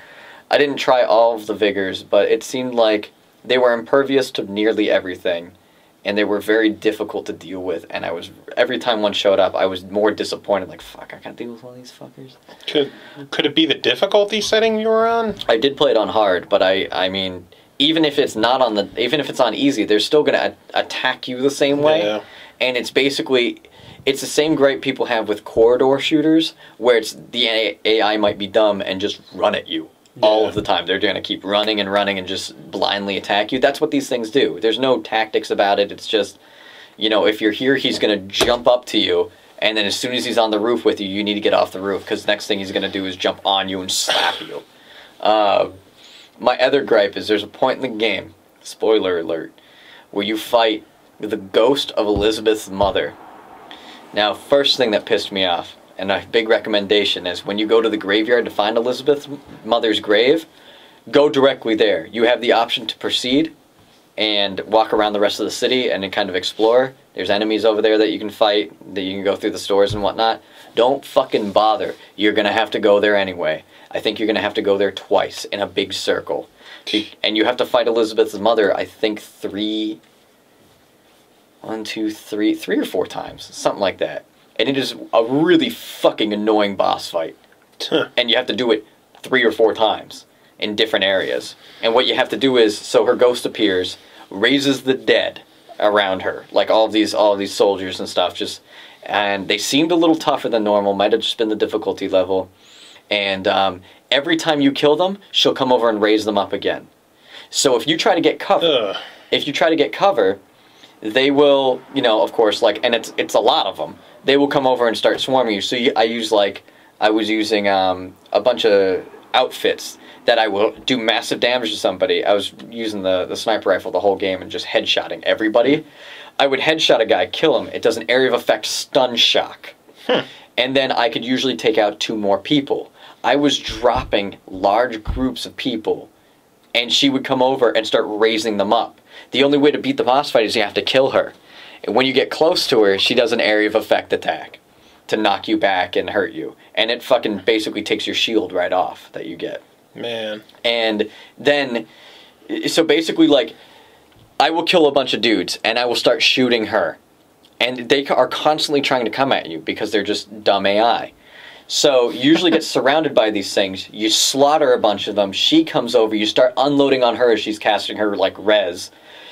I didn't try all of the vigors, but it seemed like they were impervious to nearly everything, and they were very difficult to deal with, and every time one showed up, I was more disappointed, like, fuck, I can't deal with one of these fuckers. Could it be the difficulty setting you were on? I did play it on hard, but I mean, even if it's not on even if it's on easy, they're still going to attack you the same way. Yeah. And it's basically, it's the same gripe people have with corridor shooters, where it's the AI might be dumb and just run at you all of the time. They're going to keep running and just blindly attack you. That's what these things do. There's no tactics about it. It's just, you know, if you're here, he's going to jump up to you, and then as soon as he's on the roof with you, you need to get off the roof, because the next thing he's going to do is jump on you and slap you. My other gripe is there's a point in the game, spoiler alert, where you fight the ghost of Elizabeth's mother. Now, first thing that pissed me off, and a big recommendation, is when you go to the graveyard to find Elizabeth's mother's grave, go directly there. You have the option to proceed and walk around the rest of the city and then kind of explore. There's enemies over there that you can fight, that you can go through the stores and whatnot. Don't fucking bother. You're going to have to go there anyway. I think you're going to have to go there twice in a big circle. And you have to fight Elizabeth's mother, I think, three or four times. Something like that. And it is a really fucking annoying boss fight. And you have to do it 3 or 4 times in different areas. And what you have to do is, so her ghost appears, raises the dead around her. Like all of these soldiers and stuff. And they seemed a little tougher than normal. Might have just been the difficulty level. And every time you kill them, she'll come over and raise them up again. So if you try to get cover, they will, you know, of course, like, and it's a lot of them. They will come over and start swarming you. So I was using a bunch of outfits that I will do massive damage to somebody. I was using the sniper rifle the whole game and just headshotting everybody. I would headshot a guy, kill him. It does an area of effect stun shock. And then I could usually take out 2 more people. I was dropping large groups of people, and she would come over and start raising them up. The only way to beat the boss fight is you have to kill her. And when you get close to her, she does an area of effect attack to knock you back and hurt you. And it fucking basically takes your shield right off that you get. Man. And then, so basically, like, I will kill a bunch of dudes, and I will start shooting her. And they are constantly trying to come at you because they're just dumb AI. So you usually get surrounded by these things. You slaughter a bunch of them. She comes over. You start unloading on her as she's casting her, like, res.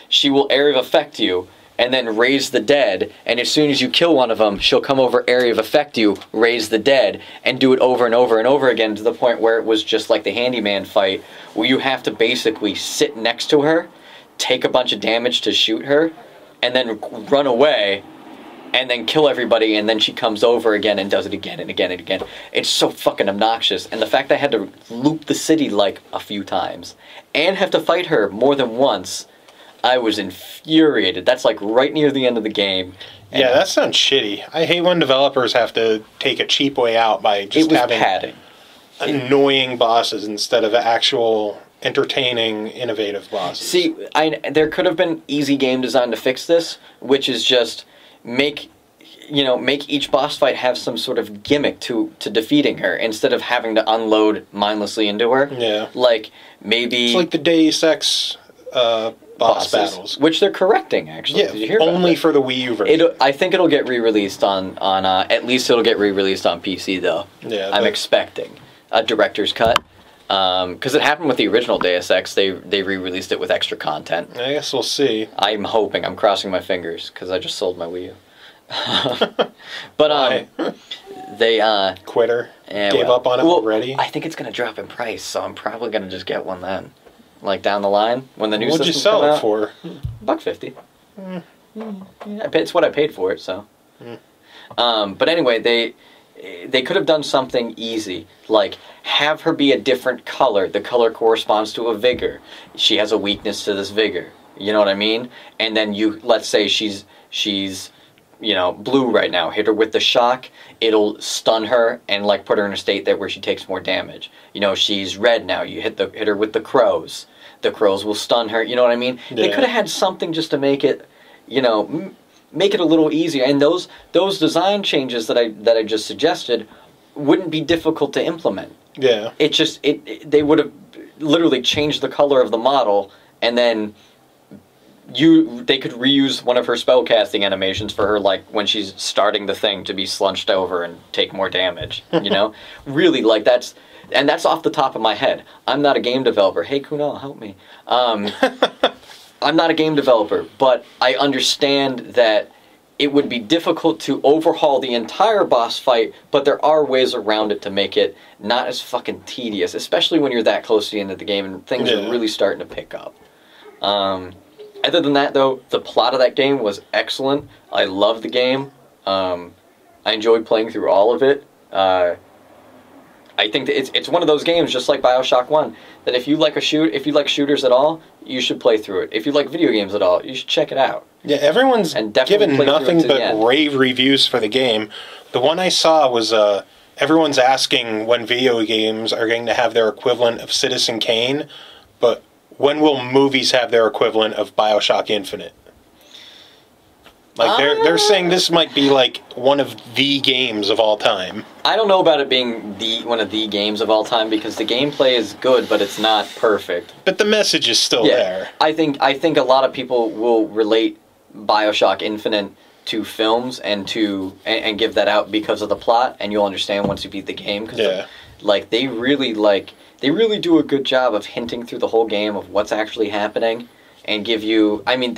She will area of effect you and then raise the dead. And as soon as you kill one of them, she'll come over, area of effect you, raise the dead, and do it over and over and over again to the point where it was just like the handyman fight, where you have to basically sit next to her, take a bunch of damage to shoot her, and then run away, and then kill everybody, and then she comes over again and does it again and again and again. It's so fucking obnoxious. And the fact that I had to loop the city like a few times and have to fight her more than once, I was infuriated. That's like right near the end of the game. And yeah, that sounds shitty. I hate when developers have to take a cheap way out by just having padding. Annoying bosses instead of actual entertaining, innovative bosses. See, there could have been easy game design to fix this, which is just make each boss fight have some sort of gimmick to defeating her instead of having to unload mindlessly into her. Yeah. Like, maybe... It's like the Deus Ex boss battles. Which they're correcting, actually. Yeah, Did you hear about only that? for the Wii U version. I think it'll get re-released on at least it'll get re-released on PC, though. Yeah. I'm expecting a director's cut. Because it happened with the original Deus Ex. They re-released it with extra content. I guess we'll see. I'm hoping. I'm crossing my fingers because I just sold my Wii U. But they Quitter. Yeah, Gave up on it already. I think it's gonna drop in price, so I'm probably gonna just get one then. Like down the line when the new What'd you system's sell come it out. for? $1.50. Yeah, it's what I paid for it. So. But anyway, they could have done something easy, like have her be a different color. The color corresponds to a vigor. She has a weakness to this vigor. You know what I mean? And then let's say she's blue right now. Hit her with the shock. It'll stun her and like put her in a state where she takes more damage. She's red now. You hit her with the crows. The crows will stun her. You know what I mean? Yeah. They could have had something just to make it, make it a little easier. And those design changes that I just suggested wouldn't be difficult to implement. Yeah. They would have literally changed the color of the model and then they could reuse one of her spellcasting animations for her, like, when she's starting the thing to be slunched over and take more damage, you know? Really, like, that's off the top of my head. I'm not a game developer. Hey, Kunal, help me. I'm not a game developer, but I understand that it would be difficult to overhaul the entire boss fight, but there are ways around it to make it not as fucking tedious, especially when you're that close to the end of the game and things are really starting to pick up. Other than that, though, the plot of that game was excellent. I loved the game. I enjoyed playing through all of it. I think that it's one of those games, just like Bioshock 1, that if you like shooters at all, you should play through it. If you like video games at all, you should check it out. Yeah, everyone's given nothing but rave reviews for the game. The one I saw was everyone's asking when video games are going to have their equivalent of Citizen Kane, but when will movies have their equivalent of Bioshock Infinite? Like, they're saying this might be, like, one of the games of all time. I don't know about it being one of the games of all time, because the gameplay is good, but it's not perfect. But the message is still there. I think a lot of people will relate Bioshock Infinite to films and give that out because of the plot, and you'll understand once you beat the game. Cause they really do a good job of hinting through the whole game of what's actually happening, and give you. I mean,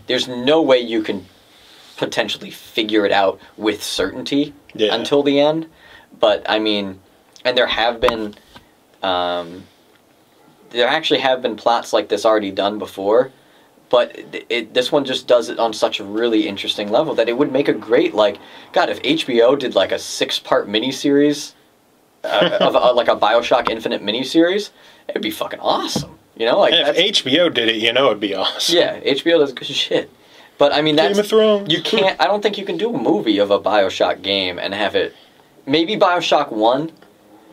there's no way you can potentially figure it out with certainty until the end. But I mean, and there actually have been plots like this already done before, but this one just does it on such a really interesting level that it would make a great, like, God, if HBO did like a 6-part miniseries of like a Bioshock Infinite miniseries, it'd be fucking awesome. You know, like, if HBO did it, you know, it'd be awesome. Yeah, HBO does good shit. But I mean, Game of Thrones. You can't. I don't think you can do a movie of a Bioshock game and have it. Maybe Bioshock 1,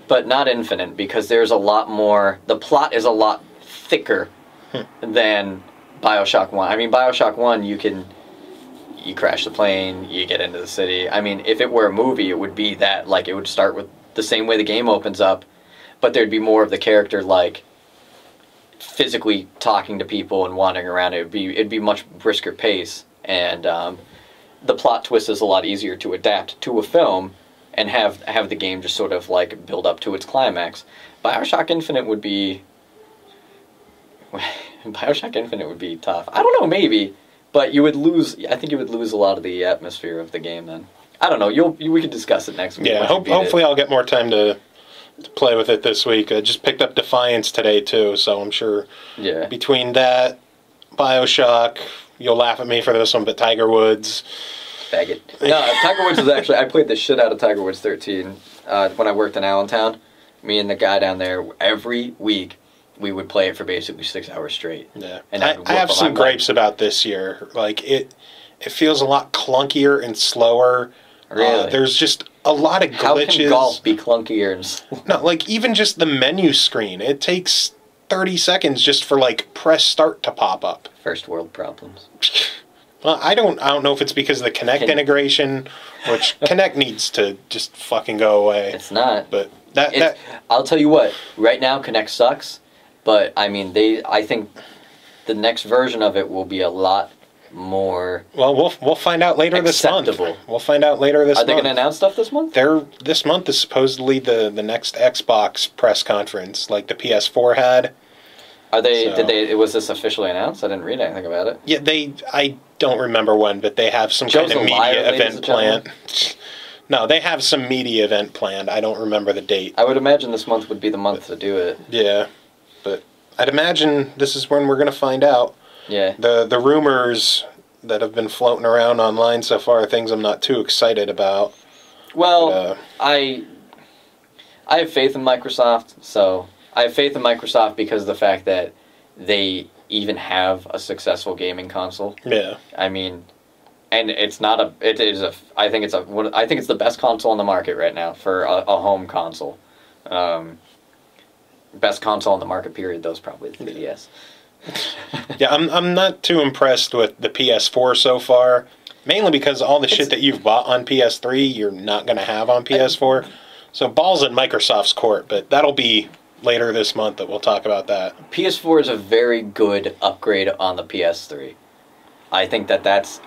but not Infinite, because there's a lot more. The plot is a lot thicker than Bioshock 1. I mean, Bioshock 1, you crash the plane, you get into the city. I mean, if it were a movie, it would be that. Like, it would start with the same way the game opens up, but there'd be more of the character, like, physically talking to people and wandering around. It'd be much brisker pace, and the plot twist is a lot easier to adapt to a film and have the game just sort of like build up to its climax. Bioshock Infinite would be tough. I don't know, maybe, but you would lose. I think you would lose a lot of the atmosphere of the game then. I don't know. We could discuss it next week. Yeah, hopefully I'll get more time to play with it this week. I just picked up Defiance today, too, so I'm sure between that, Bioshock, you'll laugh at me for this one, but Tiger Woods. Faggot. No, Tiger Woods is actually, I played the shit out of Tiger Woods 13 when I worked in Allentown. Me and the guy down there, every week, we would play it for basically 6 hours straight. Yeah. And I have some gripes about this year. Like, it feels a lot clunkier and slower. Really? There's just a lot of glitches. How can golf be clunkier and slow? No, like, even just the menu screen. It takes 30 seconds just for, like, press start to pop up. First world problems. Well, I don't know if it's because of the Kinect integration, which Kinect needs to just fucking go away. It's not. But I'll tell you what, right now Kinect sucks, but I mean, I think the next version of it will be a lot more. Well, we'll find out later this month. We'll find out later this month. Are they going to announce stuff this month? This month is supposedly the next Xbox press conference, like the PS4 had. Are they? So, was this officially announced? I didn't read anything about it. Yeah, I don't remember when, but they have some kind of media event planned. No, they have some media event planned. I don't remember the date. I would imagine this month would be the month to do it. Yeah, but I'd imagine this is when we're going to find out. Yeah. The rumors that have been floating around online so far are things I'm not too excited about. Well, but, I have faith in Microsoft, so I have faith in Microsoft because of the fact that they even have a successful gaming console. Yeah. I mean, and it's not a. It is a. I think it's the best console on the market right now for a home console. Best console on the market. Period. Though is probably the 3DS. Yeah, I'm not too impressed with the PS4 so far. Mainly because all the shit that you've bought on PS3, you're not going to have on PS4. So ball's in Microsoft's court, but that'll be later this month that we'll talk about that. PS4 is a very good upgrade on the PS3. I think that's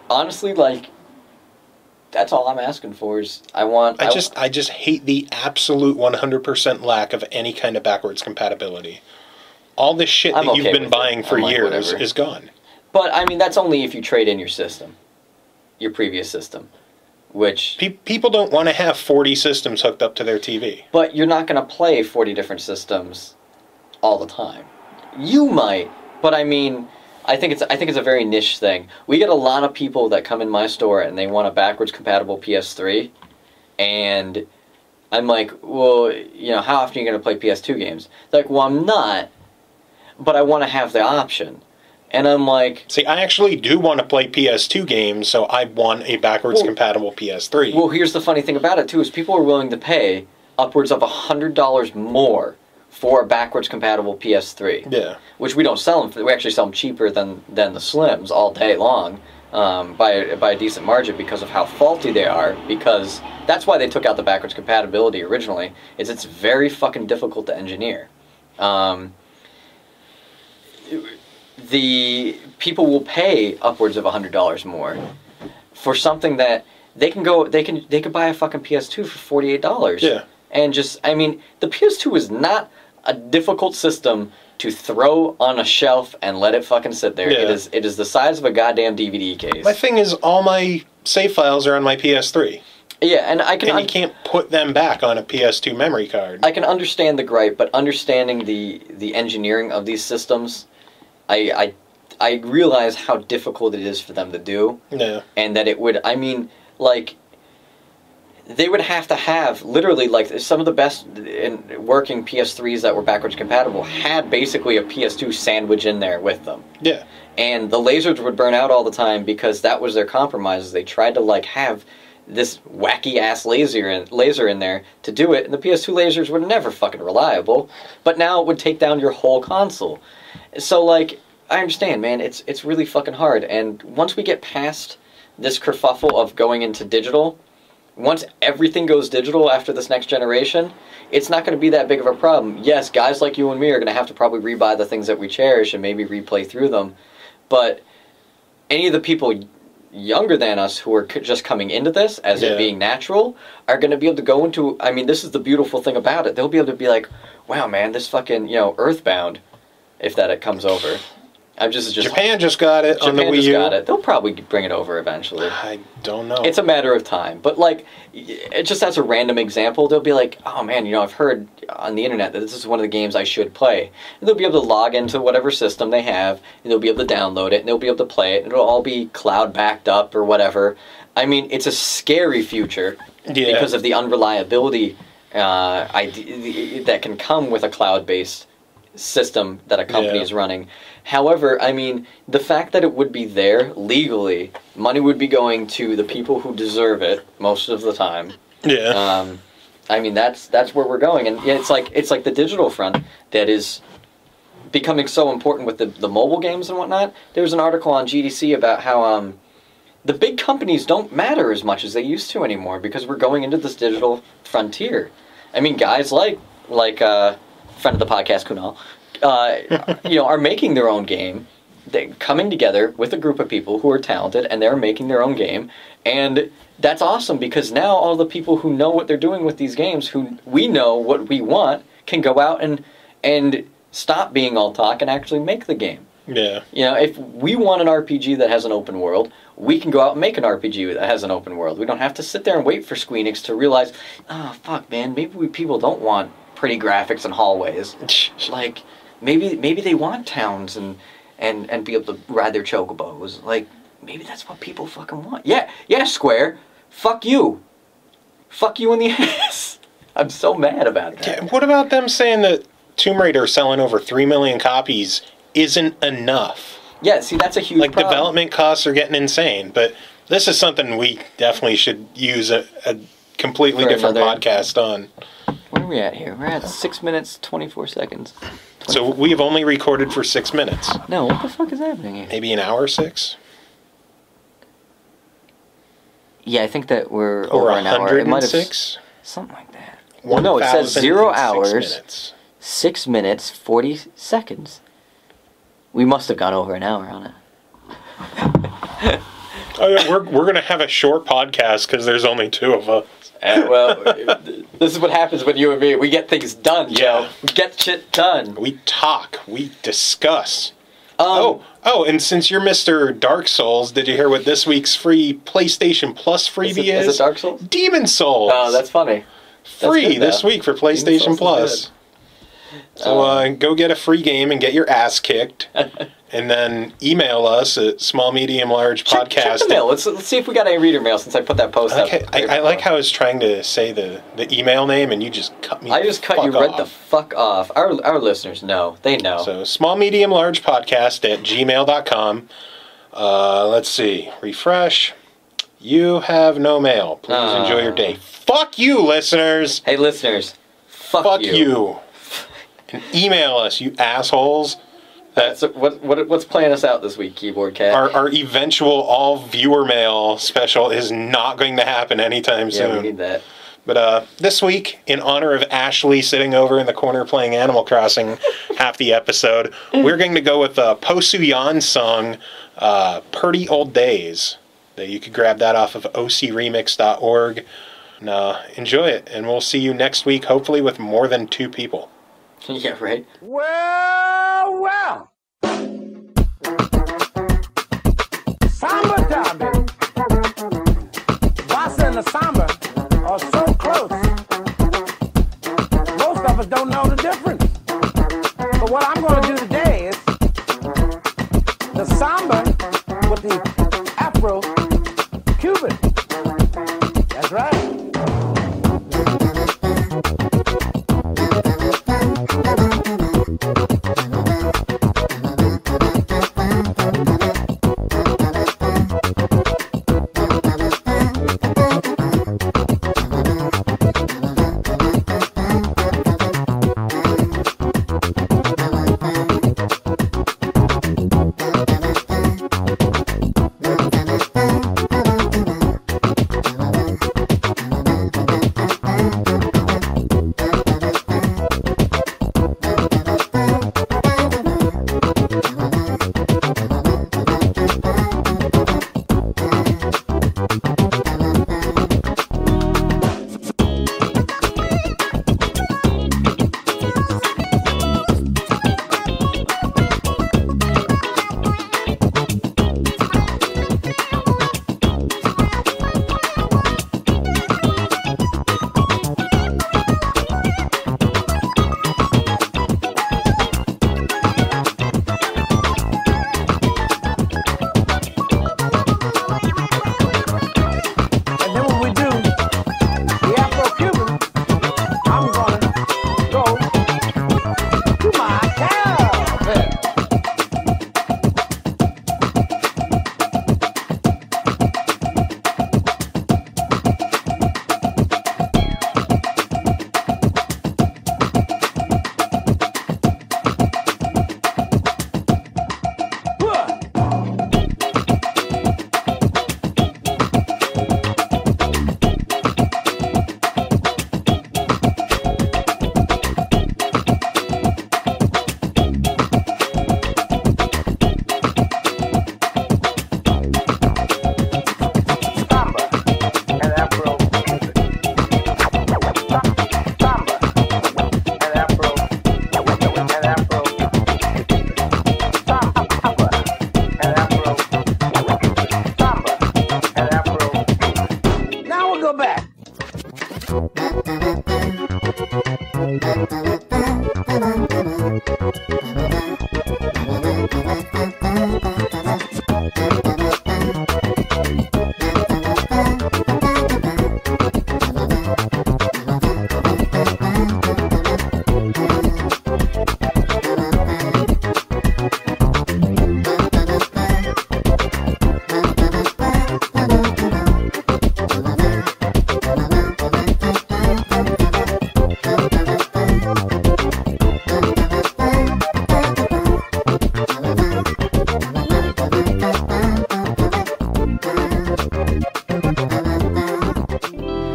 honestly, like, that's all I'm asking for is I just hate the absolute 100% lack of any kind of backwards compatibility. All this shit that you've been buying for years is gone. But, I mean, that's only if you trade in your system. Your previous system. Which... People don't want to have 40 systems hooked up to their TV. But you're not going to play 40 different systems all the time. You might, but I mean... I think it's a very niche thing. We get a lot of people that come in my store and they want a backwards compatible PS3, and I'm like, well, you know, how often are you going to play PS2 games? They're like, well, I'm not, but I want to have the option. And I'm like... See, I actually do want to play PS2 games, so I want a backwards compatible PS3. Well, here's the funny thing about it, too, is people are willing to pay upwards of $100 more for a backwards compatible PS3. Yeah. Which we don't sell them for. We actually sell them cheaper than the Slims all day long, by a decent margin because of how faulty they are. Because that's why they took out the backwards compatibility originally. Is it's very fucking difficult to engineer. The people will pay upwards of $100 more for something that they could buy a fucking PS2 for $48. Yeah. And just, I mean, the PS2 is not a difficult system to throw on a shelf and let it fucking sit there. Yeah. It is the size of a goddamn DVD case. My thing is, all my save files are on my PS3. Yeah, and you can't put them back on a PS2 memory card. I can understand the gripe, but understanding the engineering of these systems, I realize how difficult it is for them to do. Yeah. And that it would, I mean, like... They would have to have, literally, like, some of the best working PS3s that were backwards compatible had basically a PS2 sandwich in there with them. Yeah. And the lasers would burn out all the time because that was their compromise. They tried to, like, have this wacky-ass laser in there to do it, and the PS2 lasers were never fucking reliable. But now it would take down your whole console. So, like, I understand, man, it's really fucking hard. And once we get past this kerfuffle of going into digital... Once everything goes digital after this next generation, it's not going to be that big of a problem. Yes, guys like you and me are going to have to probably rebuy the things that we cherish and maybe replay through them. But any of the people younger than us who are just coming into this as it being natural are going to be able to go into... I mean, this is the beautiful thing about it. They'll be able to be like, wow, man, this fucking, you know, Earthbound, if it comes over... Japan just got it on the Wii U. Got it. They'll probably bring it over eventually. I don't know. It's a matter of time. But, like, it just as a random example, they'll be like, oh, man, you know, I've heard on the internet that this is one of the games I should play. And they'll be able to log into whatever system they have, and they'll be able to download it, and they'll be able to play it, and it'll all be cloud-backed up or whatever. I mean, it's a scary future because of the unreliability that can come with a cloud-based system that a company is running. However, I mean, the fact that it would be there legally, money would be going to the people who deserve it most of the time. Yeah. I mean, that's where we're going, and it's like the digital front that is becoming so important with the mobile games and whatnot. There was an article on GDC about how the big companies don't matter as much as they used to anymore because we're going into this digital frontier. I mean, guys like friend of the podcast, Kunal, you know, are making their own game. They're coming together with a group of people who are talented, and they're making their own game. And that's awesome because now all the people who know what they're doing with these games, who we know what we want, can go out and stop being all talk and actually make the game. Yeah. You know, if we want an RPG that has an open world, we can go out and make an RPG that has an open world. We don't have to sit there and wait for Squeenix to realize, oh, fuck, man, maybe people don't want pretty graphics and hallways. Like, maybe they want towns and be able to ride their chocobos. Like, maybe that's what people fucking want. Yeah, Square. Fuck you. Fuck you in the ass. I'm so mad about that. Yeah, what about them saying that Tomb Raider selling over 3 million copies isn't enough? Yeah, see, that's a huge problem. Development costs are getting insane, but this is something we definitely should use a completely different podcast on. Where are we at here? We're at 6 minutes, 24 seconds. So we have only recorded for 6 minutes. No, what the fuck is happening here? Maybe an hour 6? Yeah, I think that we're over an hour. It might have something like that. Well, no, it says 0 hours, 6 minutes, 40 seconds. We must have gone over an hour on it. Oh yeah, we're gonna have a short podcast because there's only 2 of us. Well, this is what happens when you and me, we get things done, Joe. Yeah. We get shit done. We talk. We discuss. Oh, and since you're Mr. Dark Souls, did you hear what this week's free PlayStation Plus freebie is? Is it Dark Souls? Demon Souls. Oh, that's funny. Free this week for PlayStation Plus. So go get a free game and get your ass kicked. And then email us at smallmediumlargepodcast. Check the mail. Let's see if we got any reader mail since I put that post up. I like how I was trying to say the email name and you just cut me. I just cut you right the fuck off. Our listeners know. They know. So smallmediumlargepodcast@gmail.com. Let's see. Refresh. You have no mail. Please enjoy your day. Fuck you, listeners. Hey, listeners. Fuck you. And email us, you assholes. So what's playing us out this week, Keyboard Cat? Our eventual all viewer mail special is not going to happen anytime soon. Yeah, we need that. But this week, in honor of Ashley sitting over in the corner playing Animal Crossing half the episode, we're going to go with Posu song, purdieoldays. You could grab that off of ocremix.org. And enjoy it, and we'll see you next week, hopefully with more than 2 people. Yeah, right? Well. Samba time, baby. Bossa and the samba are so close. Most of us don't know the difference. But what I'm going to do today is the samba with the Afro-Cuban. That's right.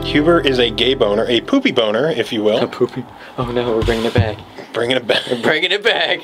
Huber is a gay boner, a poopy boner, if you will. A poopy. Oh no, we're bringing it back. Bringing it back. We're bringing it back.